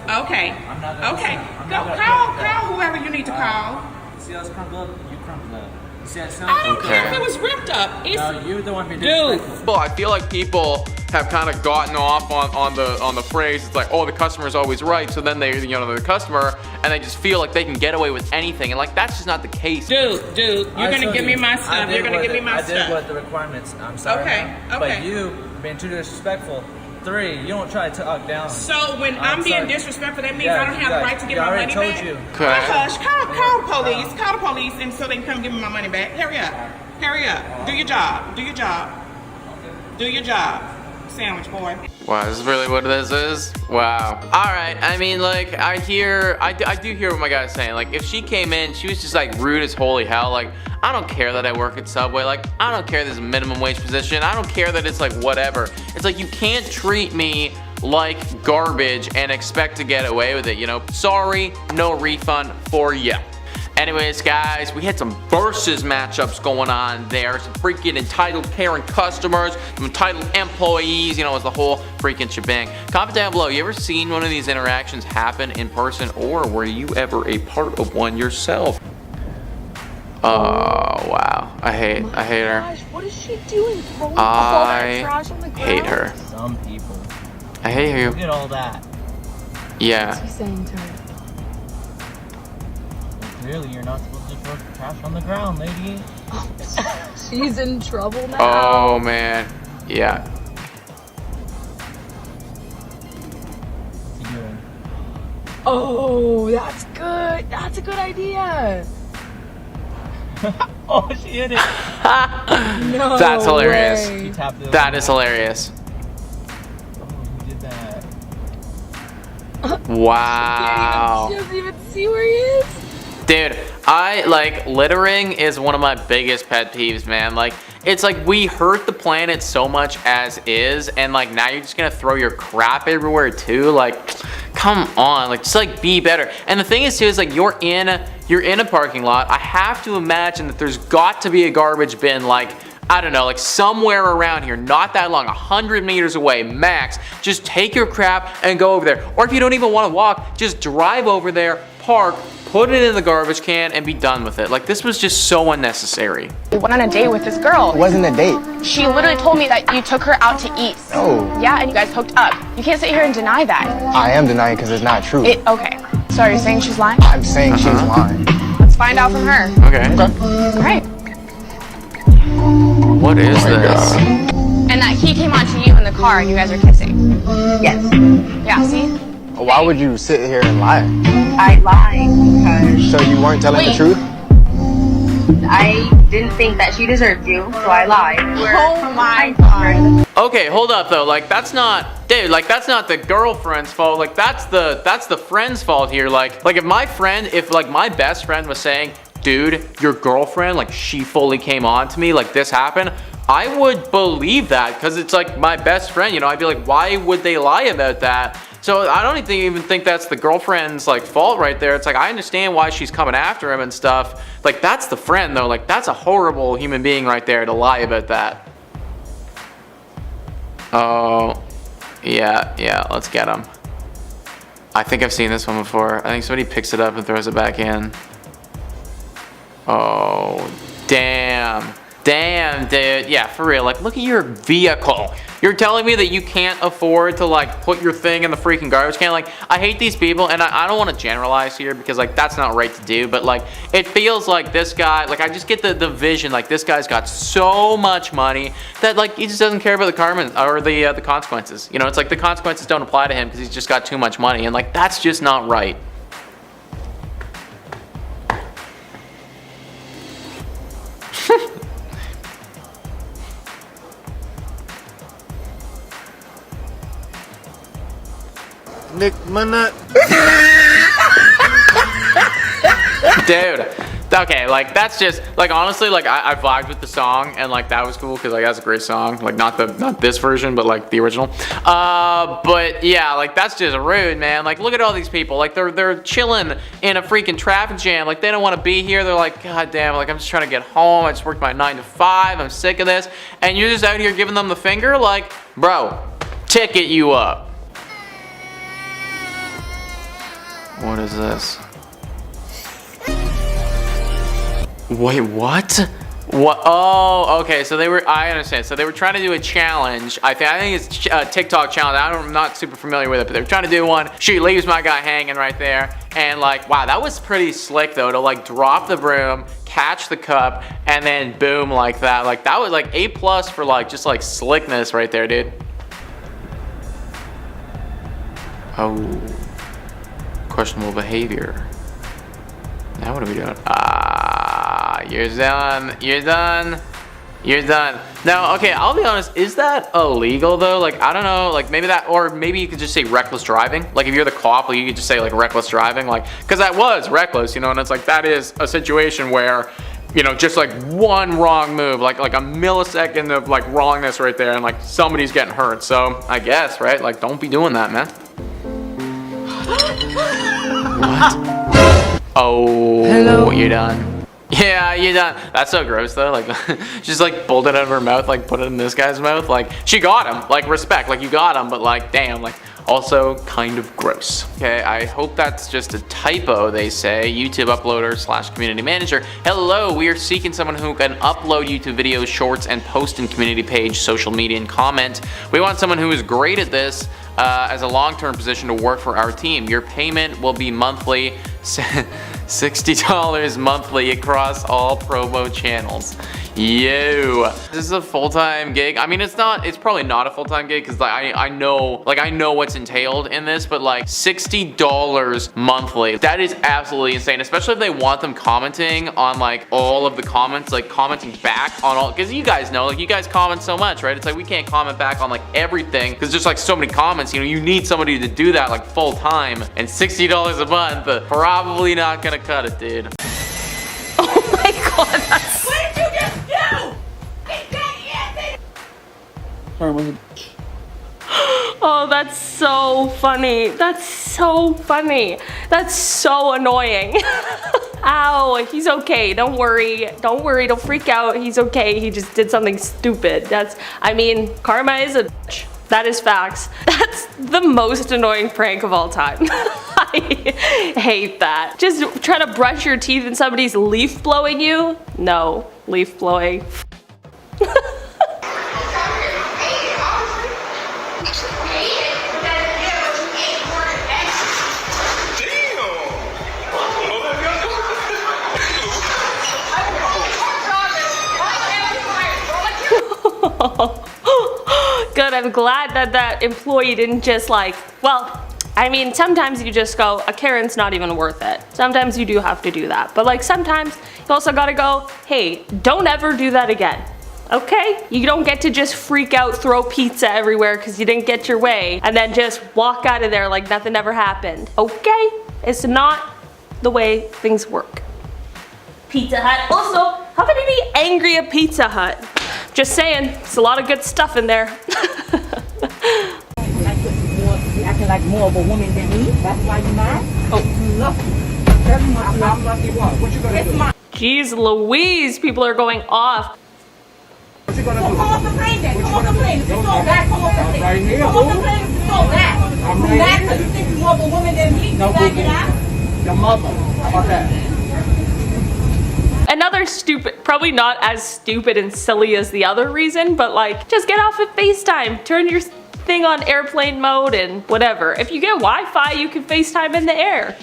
Okay. Okay. Go call whoever you need to call. See how it's crumpled up? You crumpled up. You see that I don't care if it was ripped up. It's, no, you're the one being dude. Well, I feel like people have kind of gotten off on the phrase. It's like, oh, the customer's always right. So then they're the customer, and they just feel like they can get away with anything, and like that's just not the case. Dude, you're gonna give me my stuff. You're gonna give me my stuff. I did what the requirements. I'm sorry. Okay. But you being too disrespectful. 3, you don't try to talk down. So when I'm being disrespectful, that means I don't have the right to get my money back? You. Hush, call the police, and so they can come give me my money back. Hurry up. Do your job. Do your job. Sandwich boy. Wow, this is really what this is? Wow. Alright, I mean, like, I do hear what my guy's saying. Like, if she came in, she was just, like, rude as holy hell. Like, I don't care that I work at Subway. Like, I don't care this is a minimum wage position. I don't care that it's, like, whatever. It's like, you can't treat me like garbage and expect to get away with it, you know? Sorry, no refund for ya. Anyways, guys, we had some versus matchups going on there. Some freaking entitled Karen customers, some entitled employees, you know, it's the whole freaking shebang. Comment down below, you ever seen one of these interactions happen in person, or were you ever a part of one yourself? Oh, wow. I hate her. What is she doing? I hate her. Some people. I hate you. Look at all that. Yeah. What's he saying to her? Really, you're not supposed to throw trash on the ground, lady. She's in trouble now. Oh man, yeah. Oh, that's good. That's a good idea. Oh, she hit it. No That's hilarious. way. That is hilarious. Who did that? Wow. She doesn't even see where he is. Dude, I like littering is one of my biggest pet peeves, man. Like, it's like we hurt the planet so much as is, and like now you're just gonna throw your crap everywhere too. Like, come on, like just like be better. And the thing is too is like you're in a parking lot. I have to imagine that there's got to be a garbage bin like, I don't know, like somewhere around here, not that long, 100 meters away max. Just take your crap and go over there. Or if you don't even want to walk, just drive over there, park, put it in the garbage can, and be done with it. Like, this was just so unnecessary. We went on a date with this girl. It wasn't a date. She literally told me that you took her out to eat. Oh. Yeah, and you guys hooked up. You can't sit here and deny that. I am denying because it's not true. Okay. So are you saying she's lying? I'm saying she's lying. Let's find out from her. Okay. All right. What is this? And that he came onto you in the car and you guys are kissing. Yes. Yeah, see? Why would you sit here and lie? I lied because So you weren't telling the truth? I didn't think that she deserved you, so I lied. Oh my god. Okay, hold up though. Like, that's not, dude, like that's not the girlfriend's fault. Like, that's the friend's fault here. Like if my friend, if like my best friend was saying, dude, your girlfriend, like she fully came on to me, like this happened, I would believe that because it's like my best friend, you know. I'd be like, why would they lie about that? So I don't even think that's the girlfriend's like fault right there. It's like, I understand why she's coming after him and stuff. Like, that's the friend though. Like, that's a horrible human being right there to lie about that. Oh, yeah, let's get him. I think I've seen this one before. I think somebody picks it up and throws it back in. Oh, damn, dude. Yeah, for real. Like, look at your vehicle. You're telling me that you can't afford to like put your thing in the freaking garbage can? Like, I hate these people, and I don't want to generalize here because like that's not right to do, but like it feels like this guy, like I just get the vision, like this guy's got so much money that like he just doesn't care about the karma or the consequences. You know, it's like the consequences don't apply to him because he's just got too much money, and like that's just not right. Nick Manut. Dude, okay, like that's just like honestly, like I vibed with the song and like that was cool because like that's a great song, like not this version but like the original. But yeah, like that's just rude, man. Like look at all these people, like they're chilling in a freaking traffic jam, like they don't want to be here. They're like, god damn, like I'm just trying to get home. I just worked my 9 to 5. I'm sick of this, and you're just out here giving them the finger. Like, bro, ticket you up. What is this? Wait, what? What? Oh, okay. So I understand. So they were trying to do a challenge. I think it's a TikTok challenge. I'm not super familiar with it, but they were trying to do one. She leaves my guy hanging right there. And like, wow, that was pretty slick though, to like drop the broom, catch the cup, and then boom like that. Like that was like A+ for like, just like slickness right there, dude. Oh. Questionable behavior. Now what are we doing? You're done. Now, okay, I'll be honest, is that illegal though? Like, I don't know, like maybe that, or maybe you could just say reckless driving. Like if you're the cop, like, you could just say like reckless driving, like, cause that was reckless, you know, and it's like, that is a situation where, you know, just like one wrong move, like a millisecond of like wrongness right there, and like somebody's getting hurt. So I guess, right? Like, don't be doing that, man. What? Oh, hello. You're done. Yeah, you're done. That's so gross though. Like, just like pulled it out of her mouth, like put it in this guy's mouth. Like, she got him. Like, respect. Like, you got him, but like, damn. Like, also kind of gross. Okay, I hope that's just a typo, they say. YouTube uploader / community manager. Hello, we are seeking someone who can upload YouTube videos, shorts, and post in community page, social media, and comment. We want someone who is great at this as a long-term position to work for our team. Your payment will be monthly. $60 monthly across all promo channels. Yo, this is a full-time gig. I mean, it's probably not a full-time gig because like I know what's entailed in this, but like $60 monthly, that is absolutely insane, especially if they want them commenting on like all of the comments, like commenting back on all, because you guys know, like you guys comment so much, right? It's like we can't comment back on like everything because there's like so many comments, you know, you need somebody to do that like full-time, and $60 a month, probably not gonna cut it, dude. Oh my god, that's... What did you just do? Oh, that's so funny. That's so funny. That's so annoying. Ow, he's okay. Don't worry. Don't worry. Don't freak out. He's okay. He just did something stupid. I mean, karma is a bitch. That is facts. That's the most annoying prank of all time. I hate that. Just try to brush your teeth and somebody's leaf blowing you? No, leaf blowing. Good, I'm glad that that employee didn't just like, well, I mean, sometimes you just go, a Karen's not even worth it. Sometimes you do have to do that. But like sometimes you also gotta go, hey, don't ever do that again. Okay? You don't get to just freak out, throw pizza everywhere because you didn't get your way, and then just walk out of there like nothing ever happened. Okay? It's not the way things work. Pizza Hut. Also, how about you be angry at Pizza Hut? Just saying, it's a lot of good stuff in there. Acting like more of a woman than me. That's why you're mad? Oh, lucky. I'm lucky what? What you gonna do? Jeez Louise, people are going off. What you gonna do? Come on, complain then. Come on, complain. If you so bad, come on, complain. Right here, come on, complain if you so bad. I'm right mad here. because you think you're more of a woman than me. No, you gotta get out. Your mother. How about that? Another stupid, probably not as stupid and silly as the other reason, but like, just get off of FaceTime. Turn your thing on airplane mode and whatever. If you get Wi-Fi, you can FaceTime in the air.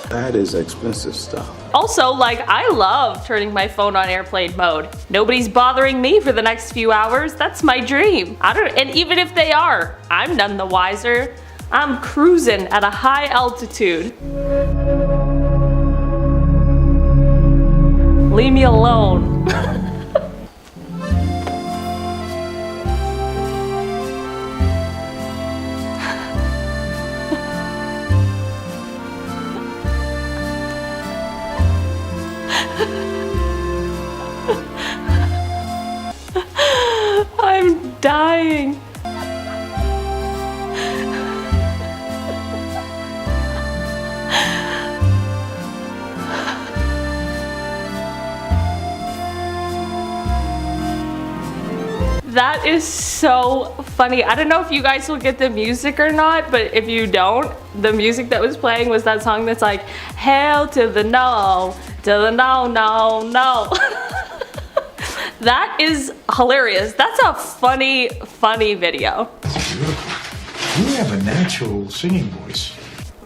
That is expensive stuff. Also, like, I love turning my phone on airplane mode. Nobody's bothering me for the next few hours. That's my dream. And even if they are, I'm none the wiser. I'm cruising at a high altitude. Leave me alone. I'm dying. That is so funny. I don't know if you guys will get the music or not, but if you don't, the music that was playing was that song that's like, hell to the no, no, no, no. That is hilarious. That's a funny, funny video. You have a natural singing voice.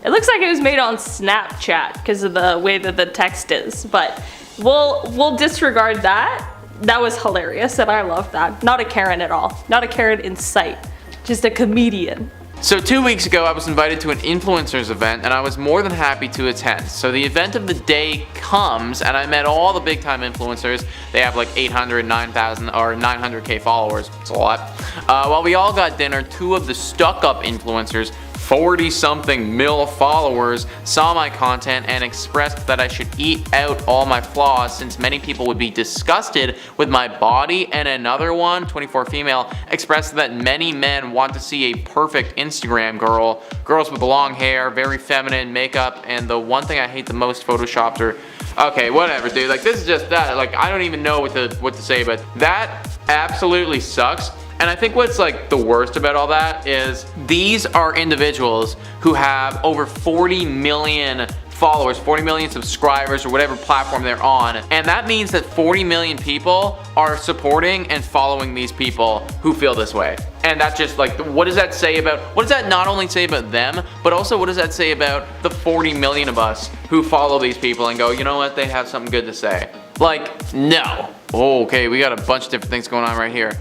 It looks like it was made on Snapchat because of the way that the text is, but we'll disregard that. That was hilarious and I love that. Not a Karen at all. Not a Karen in sight. Just a comedian. So 2 weeks ago I was invited to an influencers event and I was more than happy to attend. So the event of the day comes and I met all the big time influencers. They have like 800, 9,000 or 900k followers. It's a lot. While we all got dinner, two of the stuck up influencers, 40-something mil followers, saw my content and expressed that I should eat out all my flaws since many people would be disgusted with my body, and another one, 24 female, expressed that many men want to see a perfect Instagram girl, girls with long hair, very feminine makeup, and the one thing I hate the most, photoshopped her. Okay, whatever, dude. Like, this is just that. Like, I don't even know what to say, but that absolutely sucks. And I think what's like the worst about all that is these are individuals who have over 40 million followers, 40 million subscribers, or whatever platform they're on. And that means that 40 million people are supporting and following these people who feel this way. And that just like, what does that say about, what does that not only say about them, but also what does that say about the 40 million of us who follow these people and go, you know what, they have something good to say. Like, no. Okay, we got a bunch of different things going on right here.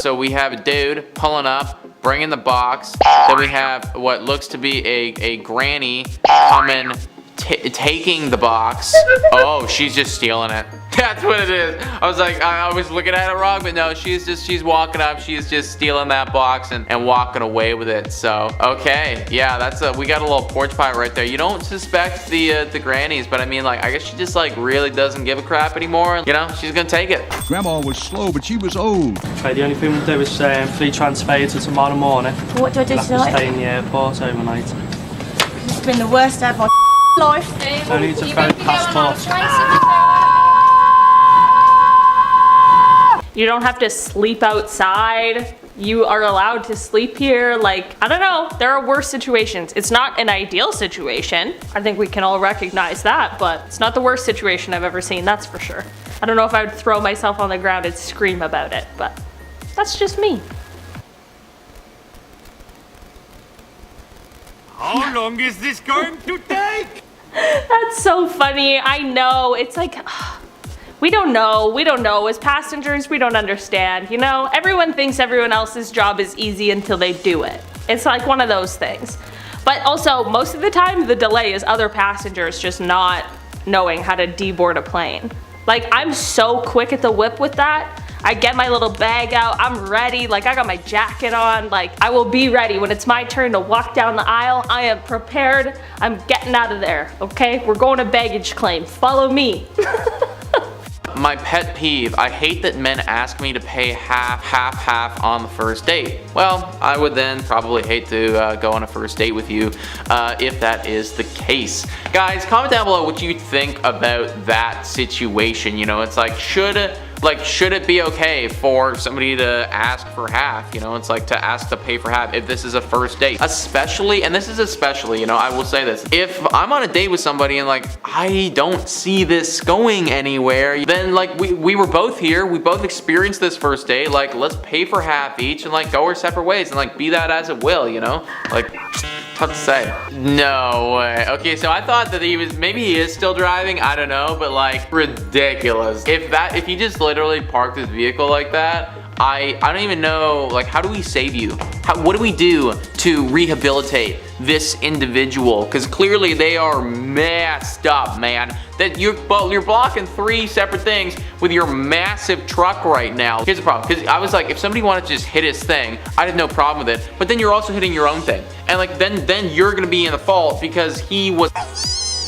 So we have a dude pulling up, bringing the box. Then we have what looks to be a granny coming, taking the box. Oh, she's just stealing it. That's what it is. I was like, I was looking at it wrong, but no, she's walking up, she's just stealing that box and walking away with it. So, okay, yeah, we got a little porch pie right there. You don't suspect the grannies, but I mean, like, I guess she just like really doesn't give a crap anymore. You know, she's gonna take it. Grandma was slow, but she was old. Okay, the only thing we'll do is free transfer you to tomorrow morning. What do I do tonight? Stay in the airport overnight. It's been the worst day of my life. I need to throw passports. You don't have to sleep outside. You are allowed to sleep here. Like, I don't know, there are worse situations. It's not an ideal situation. I think we can all recognize that, but it's not the worst situation I've ever seen, that's for sure. I don't know if I would throw myself on the ground and scream about it, but that's just me. How long is this going to take? That's so funny, I know. It's like, we don't know. As passengers, we don't understand, you know? Everyone thinks everyone else's job is easy until they do it. It's like one of those things. But also, most of the time, the delay is other passengers just not knowing how to deboard a plane. Like, I'm so quick at the whip with that. I get my little bag out, I'm ready, like I got my jacket on, like I will be ready when it's my turn to walk down the aisle. I am prepared, I'm getting out of there, okay? We're going to baggage claim, follow me. My pet peeve, I hate that men ask me to pay half on the first date. Well, I would then probably hate to go on a first date with you if that is the case. Guys, comment down below what you think about that situation. You know, it's like, should it be okay for somebody to ask for half? You know, it's like to ask to pay for half if this is a first date. Especially, and this is especially, you know, I will say this. If I'm on a date with somebody and like, I don't see this going anywhere, then like we were both here, we both experienced this first date, like let's pay for half each and like go our separate ways and like be that as it will, you know? Like, tough to say. No way. Okay, so I thought that maybe he is still driving, I don't know, but like ridiculous. If he just literally parked his vehicle like that, I don't even know, like, how do we save you? What do we do to rehabilitate this individual? Because clearly they are messed up, man. That you're blocking 3 separate things with your massive truck right now. Here's the problem, because I was like, if somebody wanted to just hit his thing, I'd have no problem with it. But then you're also hitting your own thing. And like, then you're gonna be in the fault because he was,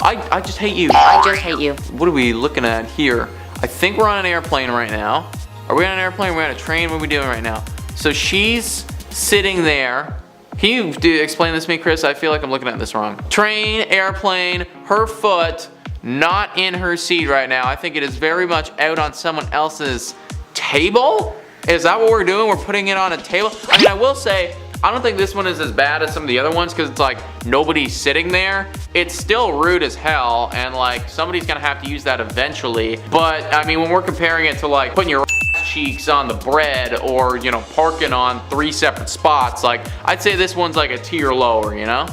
I just hate you. I just hate you. What are we looking at here? I think we're on an airplane right now. Are we on an airplane? Are we on a train? What are we doing right now? So she's sitting there. Can you explain this to me, Chris? I feel like I'm looking at this wrong. Train, airplane, her foot, not in her seat right now. I think it is very much out on someone else's table. Is that what we're doing? We're putting it on a table? I mean, I will say, I don't think this one is as bad as some of the other ones because it's like nobody's sitting there. It's still rude as hell and like somebody's gonna have to use that eventually. But I mean, when we're comparing it to like putting your cheeks on the bread or, you know, parking on 3 separate spots, like I'd say this one's like a tier lower, you know?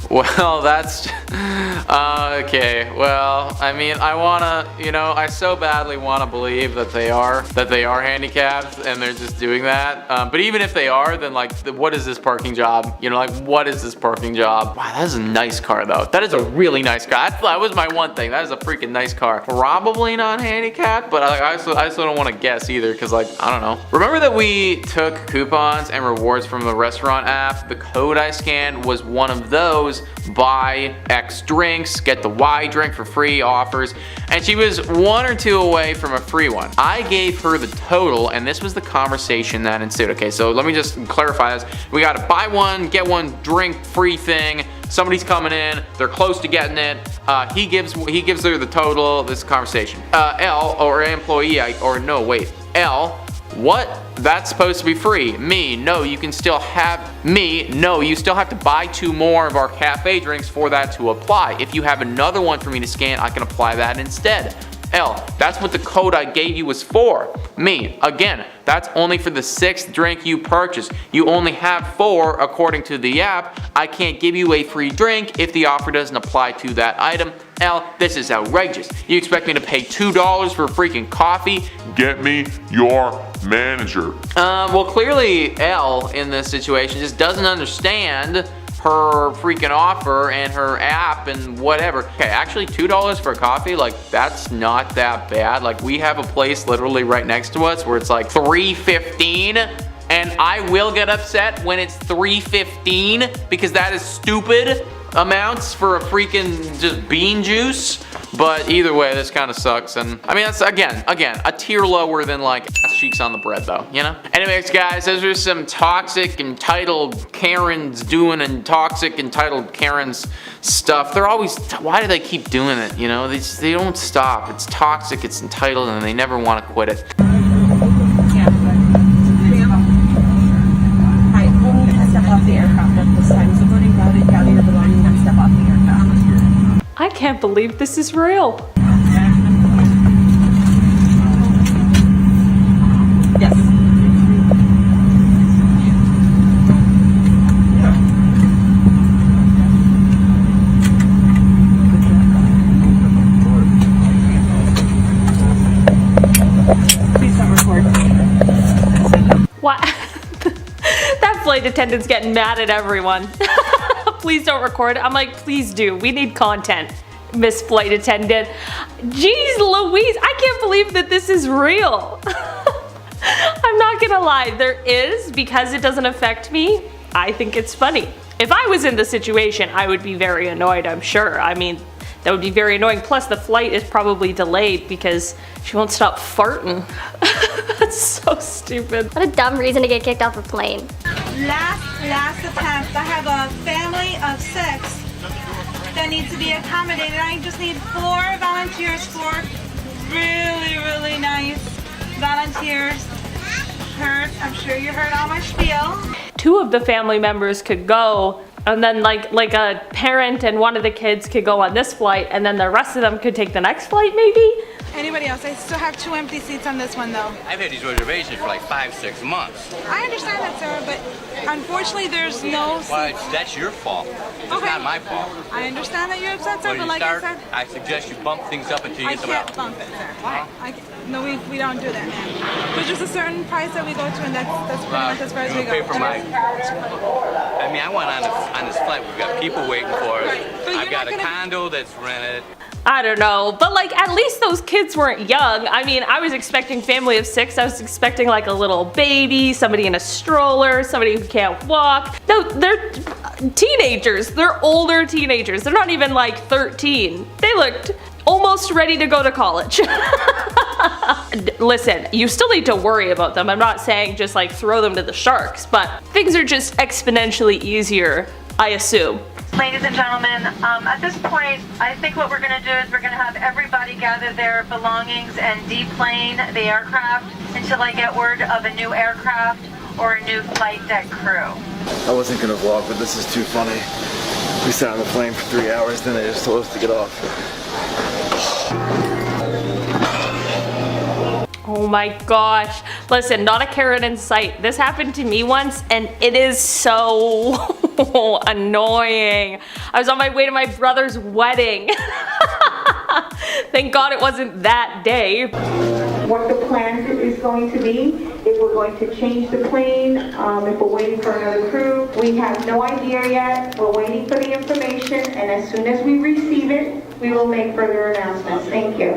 Well, that's okay. Well, I mean, I wanna, you know, I so badly wanna believe that they are handicapped and they're just doing that. But even if they are, then like, what is this parking job? You know, like, what is this parking job? Wow, that is a nice car though. That is a really nice car. That was my one thing. That is a freaking nice car. Probably not handicapped, but I also don't want to guess either because like, I don't know. Remember that we took coupons and rewards from the restaurant app? The code I scanned was one of those. Buy X drinks, get the Y drink for free offers. And she was 1 or 2 away from a free one. I gave her the total and this was the conversation that ensued. Okay, so let me just clarify this. We got a buy one, get one drink free thing. Somebody's coming in, they're close to getting it. He gives her the total, this conversation. L, or employee, L What? That's supposed to be free. Me, no, you can still have, me, no, you still have to buy 2 more of our cafe drinks for that to apply. If you have another one for me to scan, I can apply that instead. L, that's what the code I gave you was for. Me, again, that's only for the 6th drink you purchase. You only have 4 according to the app. I can't give you a free drink if the offer doesn't apply to that item. L, this is outrageous. You expect me to pay $2 for freaking coffee? Get me your manager. Well, clearly L in this situation just doesn't understand her freaking offer and her app and whatever. Okay, actually $2 for coffee, like that's not that bad. Like we have a place literally right next to us where it's like $3.15 and I will get upset when it's $3.15 because that is stupid amounts for a freaking just bean juice. But either way, this kind of sucks, and I mean that's again a tier lower than like ass cheeks on the bread though, you know? Anyways guys, those are some toxic entitled Karens doing and toxic entitled Karens stuff. They're always, why do they keep doing it, you know? They don't stop. It's toxic, it's entitled, and they never want to quit it. I can't believe this is real. Yes. Please don't record. What? That flight attendant's getting mad at everyone. Please don't record. I'm like, please do. We need content, Miss Flight Attendant. Jeez Louise, I can't believe that this is real. I'm not gonna lie, there is, because it doesn't affect me, I think it's funny. If I was in the situation, I would be very annoyed, I'm sure. I mean, that would be very annoying. Plus, the flight is probably delayed because she won't stop farting. That's so stupid. What a dumb reason to get kicked off a plane. Last attempt. I have a family of 6 that needs to be accommodated. I just need 4 volunteers, 4 really nice volunteers. I'm sure you heard all my spiel. 2 of the family members could go, and then like a parent and one of the kids could go on this flight, and then the rest of them could take the next flight maybe? Anybody else? I still have 2 empty seats on this one though. I've had these reservations for like 5-6 months. I understand that, sir, but unfortunately there's no seats. Well, that's your fault. It's not my fault. I understand that you're upset, sir, When but you like start, I said, I suggest you bump things up until you I get them out. can't bump it, sir. Why? No, we don't do that, man. There's just a certain price that we go to, and that's pretty much as far as we go. Pay for my. I mean, I went on this flight. We've got people waiting for us. I've got a condo that's rented. I don't know, but like at least those kids weren't young. I mean, I was expecting family of 6. I was expecting like a little baby, somebody in a stroller, somebody who can't walk. No, they're teenagers. They're older teenagers. They're not even like 13. They looked almost ready to go to college. Listen, you still need to worry about them. I'm not saying just like throw them to the sharks, but things are just exponentially easier, I assume. Ladies and gentlemen, at this point, I think what we're going to do is we're going to have everybody gather their belongings and deplane the aircraft until I get word of a new aircraft or a new flight deck crew. I wasn't going to vlog, but this is too funny. We sat on the plane for 3 hours, then they just told us to get off. Oh my gosh. Listen, not a Karen in sight. This happened to me once and it is so annoying. I was on my way to my brother's wedding. Thank God it wasn't that day. What the plan is going to be, if we're going to change the plane, if we're waiting for another crew. We have no idea yet. We're waiting for the information, and as soon as we receive it, we will make further announcements. Thank you.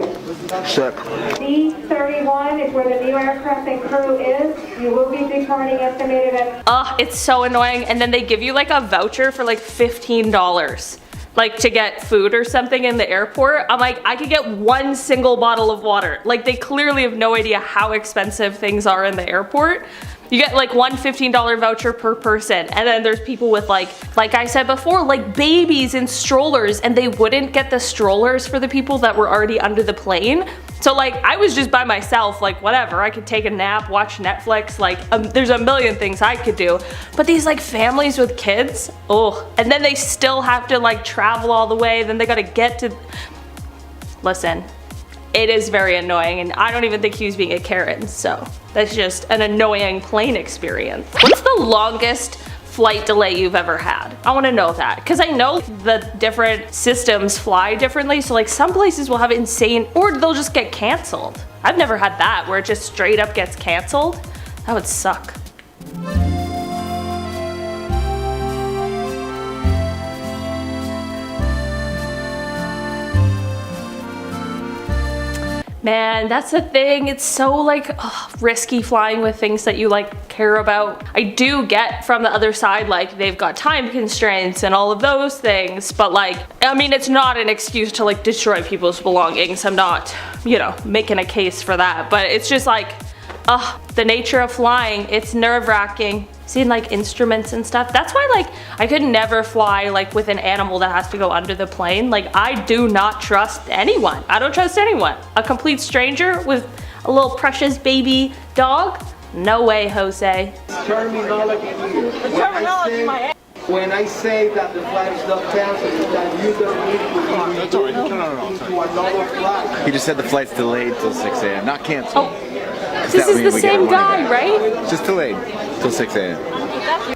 Check. D31 is where the new aircraft and crew is. You will be departing estimated at... Ugh, it's so annoying. And then they give you like a voucher for like $15. Like to get food or something in the airport. I'm like, I could get 1 single bottle of water. Like they clearly have no idea how expensive things are in the airport. You get like one $15 voucher per person. And then there's people with like I said before, like babies in strollers, and they wouldn't get the strollers for the people that were already under the plane. So like I was just by myself, like whatever, I could take a nap, watch Netflix, like there's a million things I could do. But these like families with kids, oh, and then they still have to like travel all the way, then they gotta get to, listen, it is very annoying, and I don't even think he was being a Karen, so that's just an annoying plane experience. What's the longest flight delay you've ever had? I want to know that, because I know the different systems fly differently, so like some places will have insane, or they'll just get canceled. I've never had that where it just straight up gets canceled. That would suck. Man, that's the thing. It's so like risky flying with things that you like care about. I do get from the other side, like they've got time constraints and all of those things, but like, I mean, it's not an excuse to like destroy people's belongings. I'm not, you know, making a case for that, but it's just like, the nature of flying, it's nerve-wracking. Seeing like instruments and stuff. That's why like I could never fly like with an animal that has to go under the plane. Like I do not trust anyone. I don't trust anyone. A complete stranger with a little precious baby dog? No way, Jose. Terminology here. The terminology, my ass. When I say that the flight is not canceled, that you don't need to be to another flight. He just said the flight's delayed till 6 a.m. Not canceled. This is the same guy, right? Just delayed till 6 a.m.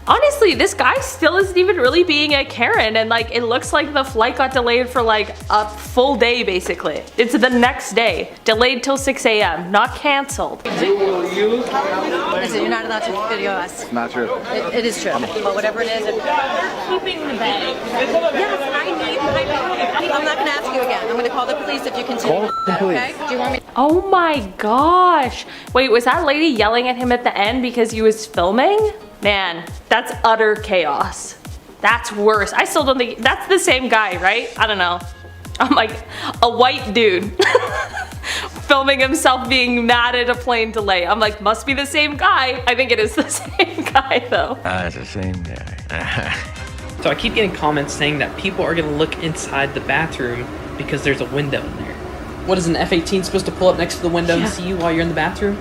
Honestly, this guy still isn't even really being a Karen, and like it looks like the flight got delayed for like a full day basically. It's the next day, delayed till 6 a.m., not canceled. Listen, you're not allowed to video us. Not true. It is true, but whatever it is, keeping the bag. Yes, I'm not gonna ask you again. I'm gonna call the police if you continue. Call the police. Okay? Do you want me? Oh my gosh. Wait, was that lady yelling at him at the end because he was filming? Man, that's utter chaos. That's worse. I still don't think, that's the same guy, right? I don't know. I'm like, a white dude filming himself being mad at a plane delay. I'm like, must be the same guy. I think it is the same guy though. It's the same guy. So I keep getting comments saying that people are gonna look inside the bathroom because there's a window in there. What is an F-18 supposed to pull up next to the window and see you while you're in the bathroom?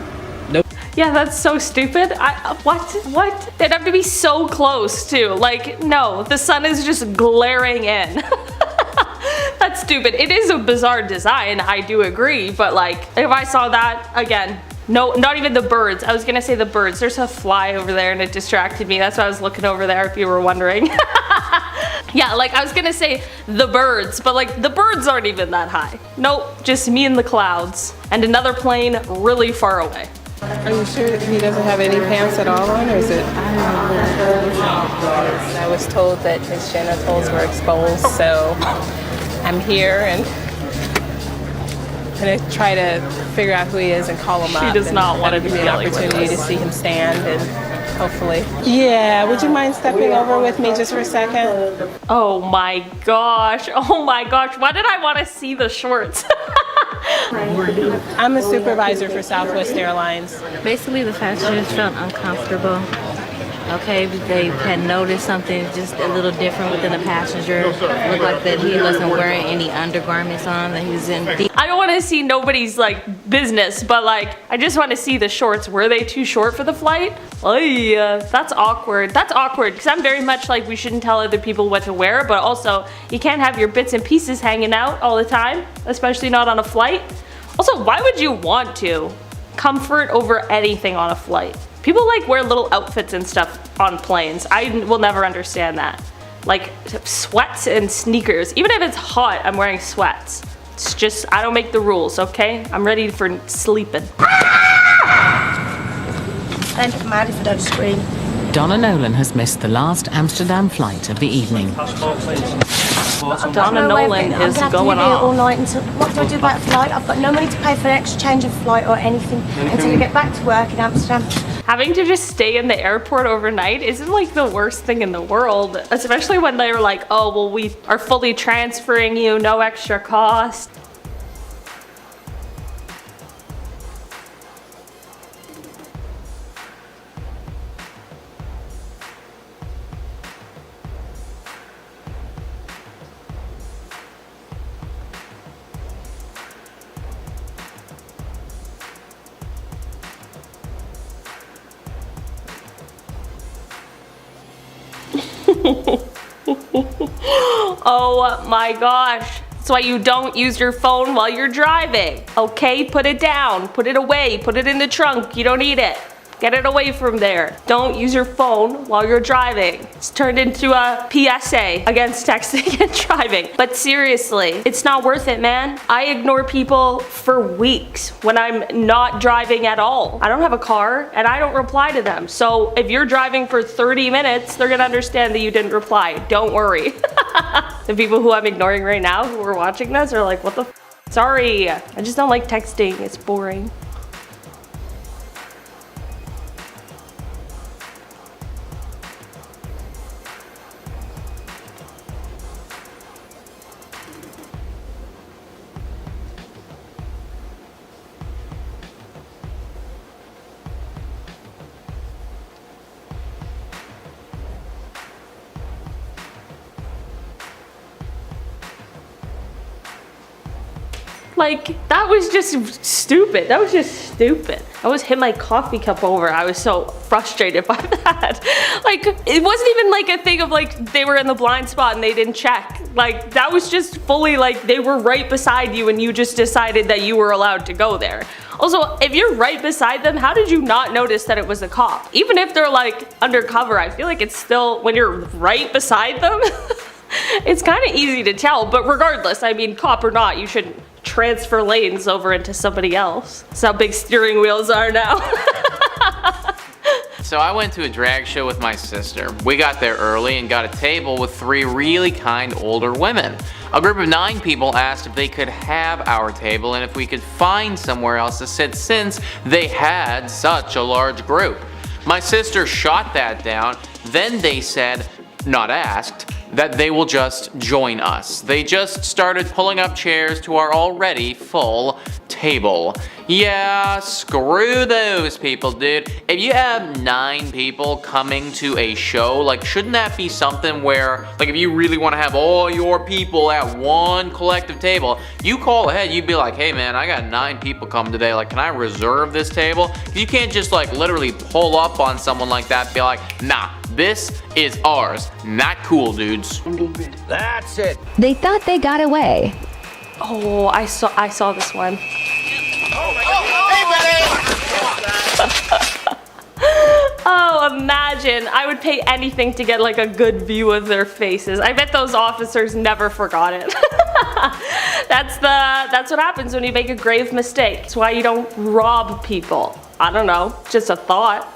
Nope. Yeah, that's so stupid. What? They'd have to be so close too. Like, no, the sun is just glaring in. That's stupid. It is a bizarre design, I do agree, but like, if I saw that, again, no, not even the birds. I was gonna say the birds. There's a fly over there and it distracted me. That's why I was looking over there if you were wondering. Yeah, like I was gonna say the birds, but like the birds aren't even that high. Nope, just me in the clouds. And another plane really far away. Are you sure that he doesn't have any pants at all on, or is it? I was told that his genitals were exposed, so I'm here and I'm gonna try to figure out who he is and call him up. She does not want to be an yelling with opportunity us. to see him stand and hopefully. Yeah, would you mind stepping over with me just for a second? Oh my gosh. Oh my gosh. Why did I want to see the shorts? I'm a supervisor for Southwest Airlines. Basically, the passengers felt uncomfortable. Okay, they had noticed something just a little different within the passenger. It looked like that he wasn't wearing any undergarments on, that he was in deep. I don't want to see nobody's like business, but like I just want to see the shorts. Were they too short for the flight? Oh yeah, that's awkward. That's awkward because I'm very much like we shouldn't tell other people what to wear, but also you can't have your bits and pieces hanging out all the time, especially not on a flight. Also, why would you want to? Comfort over anything on a flight. People like wear little outfits and stuff on planes. I will never understand that. Like sweats and sneakers. Even if it's hot, I'm wearing sweats. It's just, I don't make the rules, okay? I'm ready for sleeping. And mad if I don't scream. Donna Nolan has missed the last Amsterdam flight of the evening. Donna Nolan is going off. All night until, what do I do about a flight? I've got no money to pay for an exchange of flight or anything until I get back to work in Amsterdam. Having to just stay in the airport overnight isn't like the worst thing in the world, especially when they're like, oh, well, we are fully transferring you, no extra cost. Oh my gosh. That's why you don't use your phone while you're driving. Okay, put it down, put it away, put it in the trunk. You don't need it. Get it away from there. Don't use your phone while you're driving. It's turned into a PSA against texting and driving. But seriously, it's not worth it, man. I ignore people for weeks when I'm not driving at all. I don't have a car and I don't reply to them. So if you're driving for 30 minutes, they're gonna understand that you didn't reply. Don't worry. The people who I'm ignoring right now who are watching this are like, what the f? Sorry, I just don't like texting. It's boring. Like, that was just stupid. That was just stupid. I almost hit my coffee cup over. I was so frustrated by that. Like, it wasn't even like a thing of like, they were in the blind spot and they didn't check. Like, that was just fully like, they were right beside you and you just decided that you were allowed to go there. Also, if you're right beside them, how did you not notice that it was a cop? Even if they're like undercover, I feel like it's still, when you're right beside them, it's kind of easy to tell. But regardless, I mean, cop or not, you shouldn't transfer lanes over into somebody else. That's how big steering wheels are now. So I went to a drag show with my sister. We got there early and got a table with 3 really kind older women. A group of 9 people asked if they could have our table and if we could find somewhere else to sit since they had such a large group. My sister shot that down. Then they said, not asked, that they will just join us. They just started pulling up chairs to our already full table. Yeah, screw those people, dude. If you have 9 people coming to a show, like, shouldn't that be something where, like, if you really want to have all your people at one collective table, you call ahead, you'd be like, hey man, I got 9 people coming today, like, can I reserve this table? You can't just, like, literally pull up on someone like that and be like, nah, this is ours. Not cool, dudes. That's it. They thought they got away. Oh, I saw this one. Oh, imagine. I would pay anything to get like a good view of their faces. I bet those officers never forgot it. That's what happens when you make a grave mistake. It's why you don't rob people. I don't know, just a thought.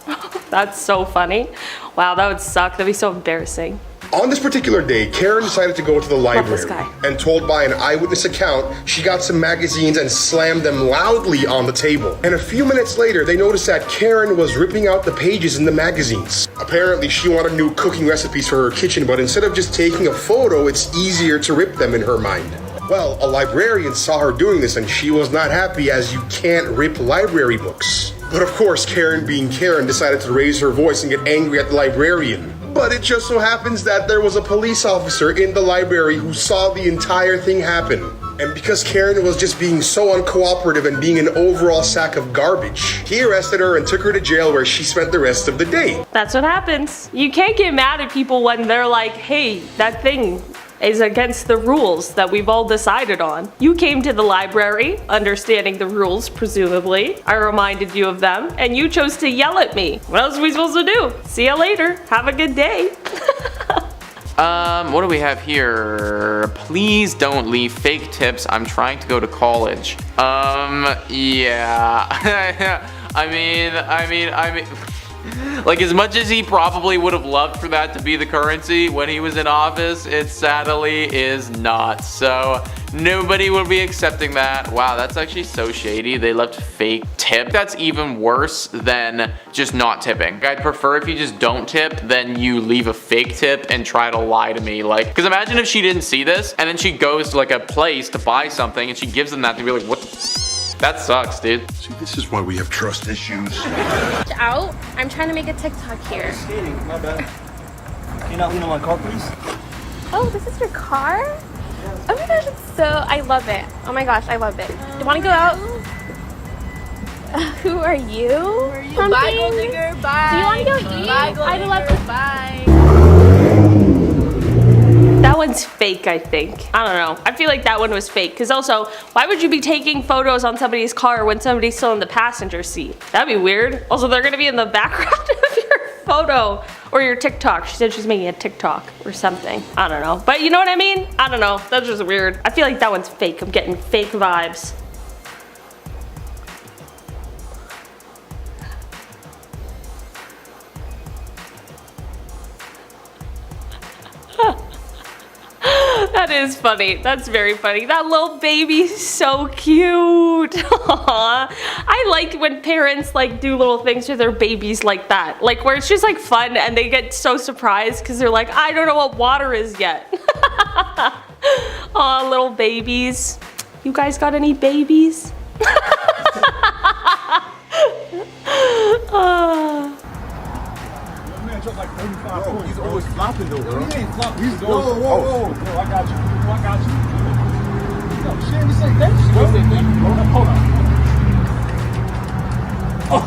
That's so funny. Wow, that would suck. That'd be so embarrassing. On this particular day, Karen decided to go to the library and told by an eyewitness account, she got some magazines and slammed them loudly on the table. And a few minutes later, they noticed that Karen was ripping out the pages in the magazines. Apparently, she wanted new cooking recipes for her kitchen, but instead of just taking a photo, it's easier to rip them in her mind. Well, a librarian saw her doing this and she was not happy, as you can't rip library books. But of course, Karen being Karen decided to raise her voice and get angry at the librarian. But it just so happens that there was a police officer in the library who saw the entire thing happen. And because Karen was just being so uncooperative and being an overall sack of garbage, he arrested her and took her to jail, where she spent the rest of the day. That's what happens. You can't get mad at people when they're like, hey, that thing is against the rules that we've all decided on. You came to the library, understanding the rules, presumably. I reminded you of them, and you chose to yell at me. What else are we supposed to do? See you later. Have a good day. What do we have here? Please don't leave fake tips. I'm trying to go to college. Yeah. I mean, like, as much as he probably would have loved for that to be the currency when he was in office, it sadly is not. So nobody will be accepting that. Wow, that's actually so shady. They left fake tip. That's even worse than just not tipping. I'd prefer if you just don't tip than you leave a fake tip and try to lie to me. Like, because imagine if she didn't see this and then she goes to like a place to buy something and she gives them that to be like, what the that sucks, dude. See, this is why we have trust issues. Out. I'm trying to make a TikTok here. My bad. Can you not lean on my car, please? Oh, this is your car? Oh my gosh, it's so, I love it. Oh my gosh, I love it. Do you want to go out? Who are you? Who are you? Bye, gold digger. Bye. Do you want to go eat? Bye, gold digger. Bye. one's fake, I think. I don't know. I feel like that one was fake. Because also, why would you be taking photos on somebody's car when somebody's still in the passenger seat? That'd be weird. Also, they're gonna be in the background of your photo or your TikTok. She said she's making a TikTok or something. I don't know. But you know what I mean? I don't know. That's just weird. I feel like that one's fake. I'm getting fake vibes. That is funny. That's very funny. That little baby's so cute. Aww. I like when parents like do little things with their babies like that. Like where it's just like fun and they get so surprised because they're like, I don't know what water is yet. Aw, little babies. You guys got any babies? Like 35 points. He's always flopping though, bro. He ain't flopping. He's always. Whoa. No, I got you. I got you. No, she didn't even say thank you, bro. Hold on. Oh.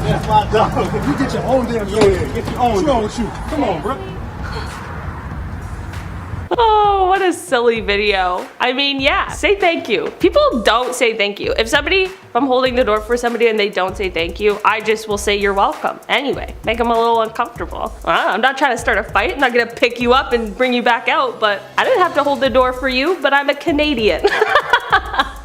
That's my dog. You get your own damn show. Get your own. What's wrong with you? Come on, bro. Oh, what a silly video. I mean, yeah, say thank you. People don't say thank you. If I'm holding the door for somebody and they don't say thank you, I just will say you're welcome. Anyway, make them a little uncomfortable. I'm not trying to start a fight. I'm not gonna pick you up and bring you back out, but I didn't have to hold the door for you, but I'm a Canadian.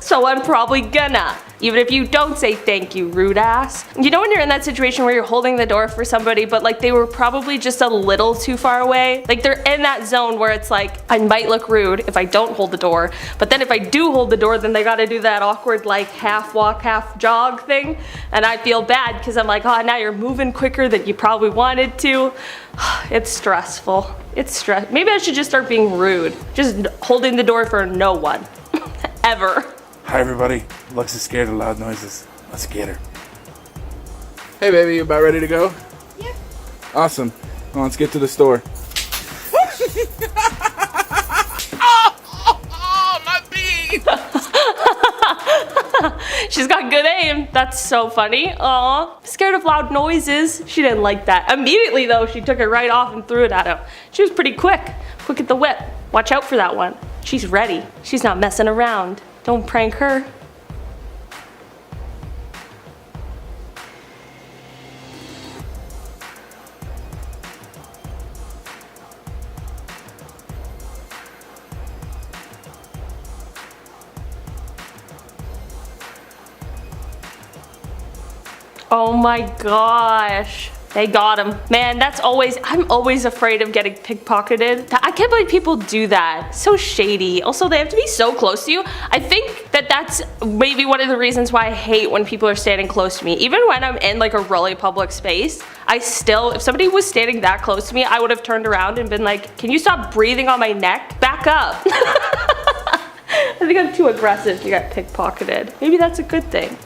So I'm probably gonna. Even if you don't say thank you, rude ass. You know when you're in that situation where you're holding the door for somebody, but like they were probably just a little too far away? Like they're in that zone where it's like, I might look rude if I don't hold the door, but then if I do hold the door, then they gotta do that awkward like half walk, half jog thing. And I feel bad because I'm like, oh, now you're moving quicker than you probably wanted to. It's stressful. It's stress. Maybe I should just start being rude. Just holding the door for no one. Ever. Hi everybody, Lux is scared of loud noises. Let's get her. Hey baby, you about ready to go? Yeah. Awesome. Well, let's get to the store. My bee! She's got good aim. That's so funny. Aw. Scared of loud noises. She didn't like that. Immediately though, she took it right off and threw it at him. She was pretty quick. Quick at the whip. Watch out for that one. She's ready. She's not messing around. Don't prank her. Oh my gosh. They got him. Man, I'm always afraid of getting pickpocketed. I can't believe people do that. So shady. Also, they have to be so close to you. I think that that's maybe one of the reasons why I hate when people are standing close to me. Even when I'm in like a really public space, if somebody was standing that close to me, I would have turned around and been like, can you stop breathing on my neck? Back up. I think I'm too aggressive to get pickpocketed. Maybe that's a good thing.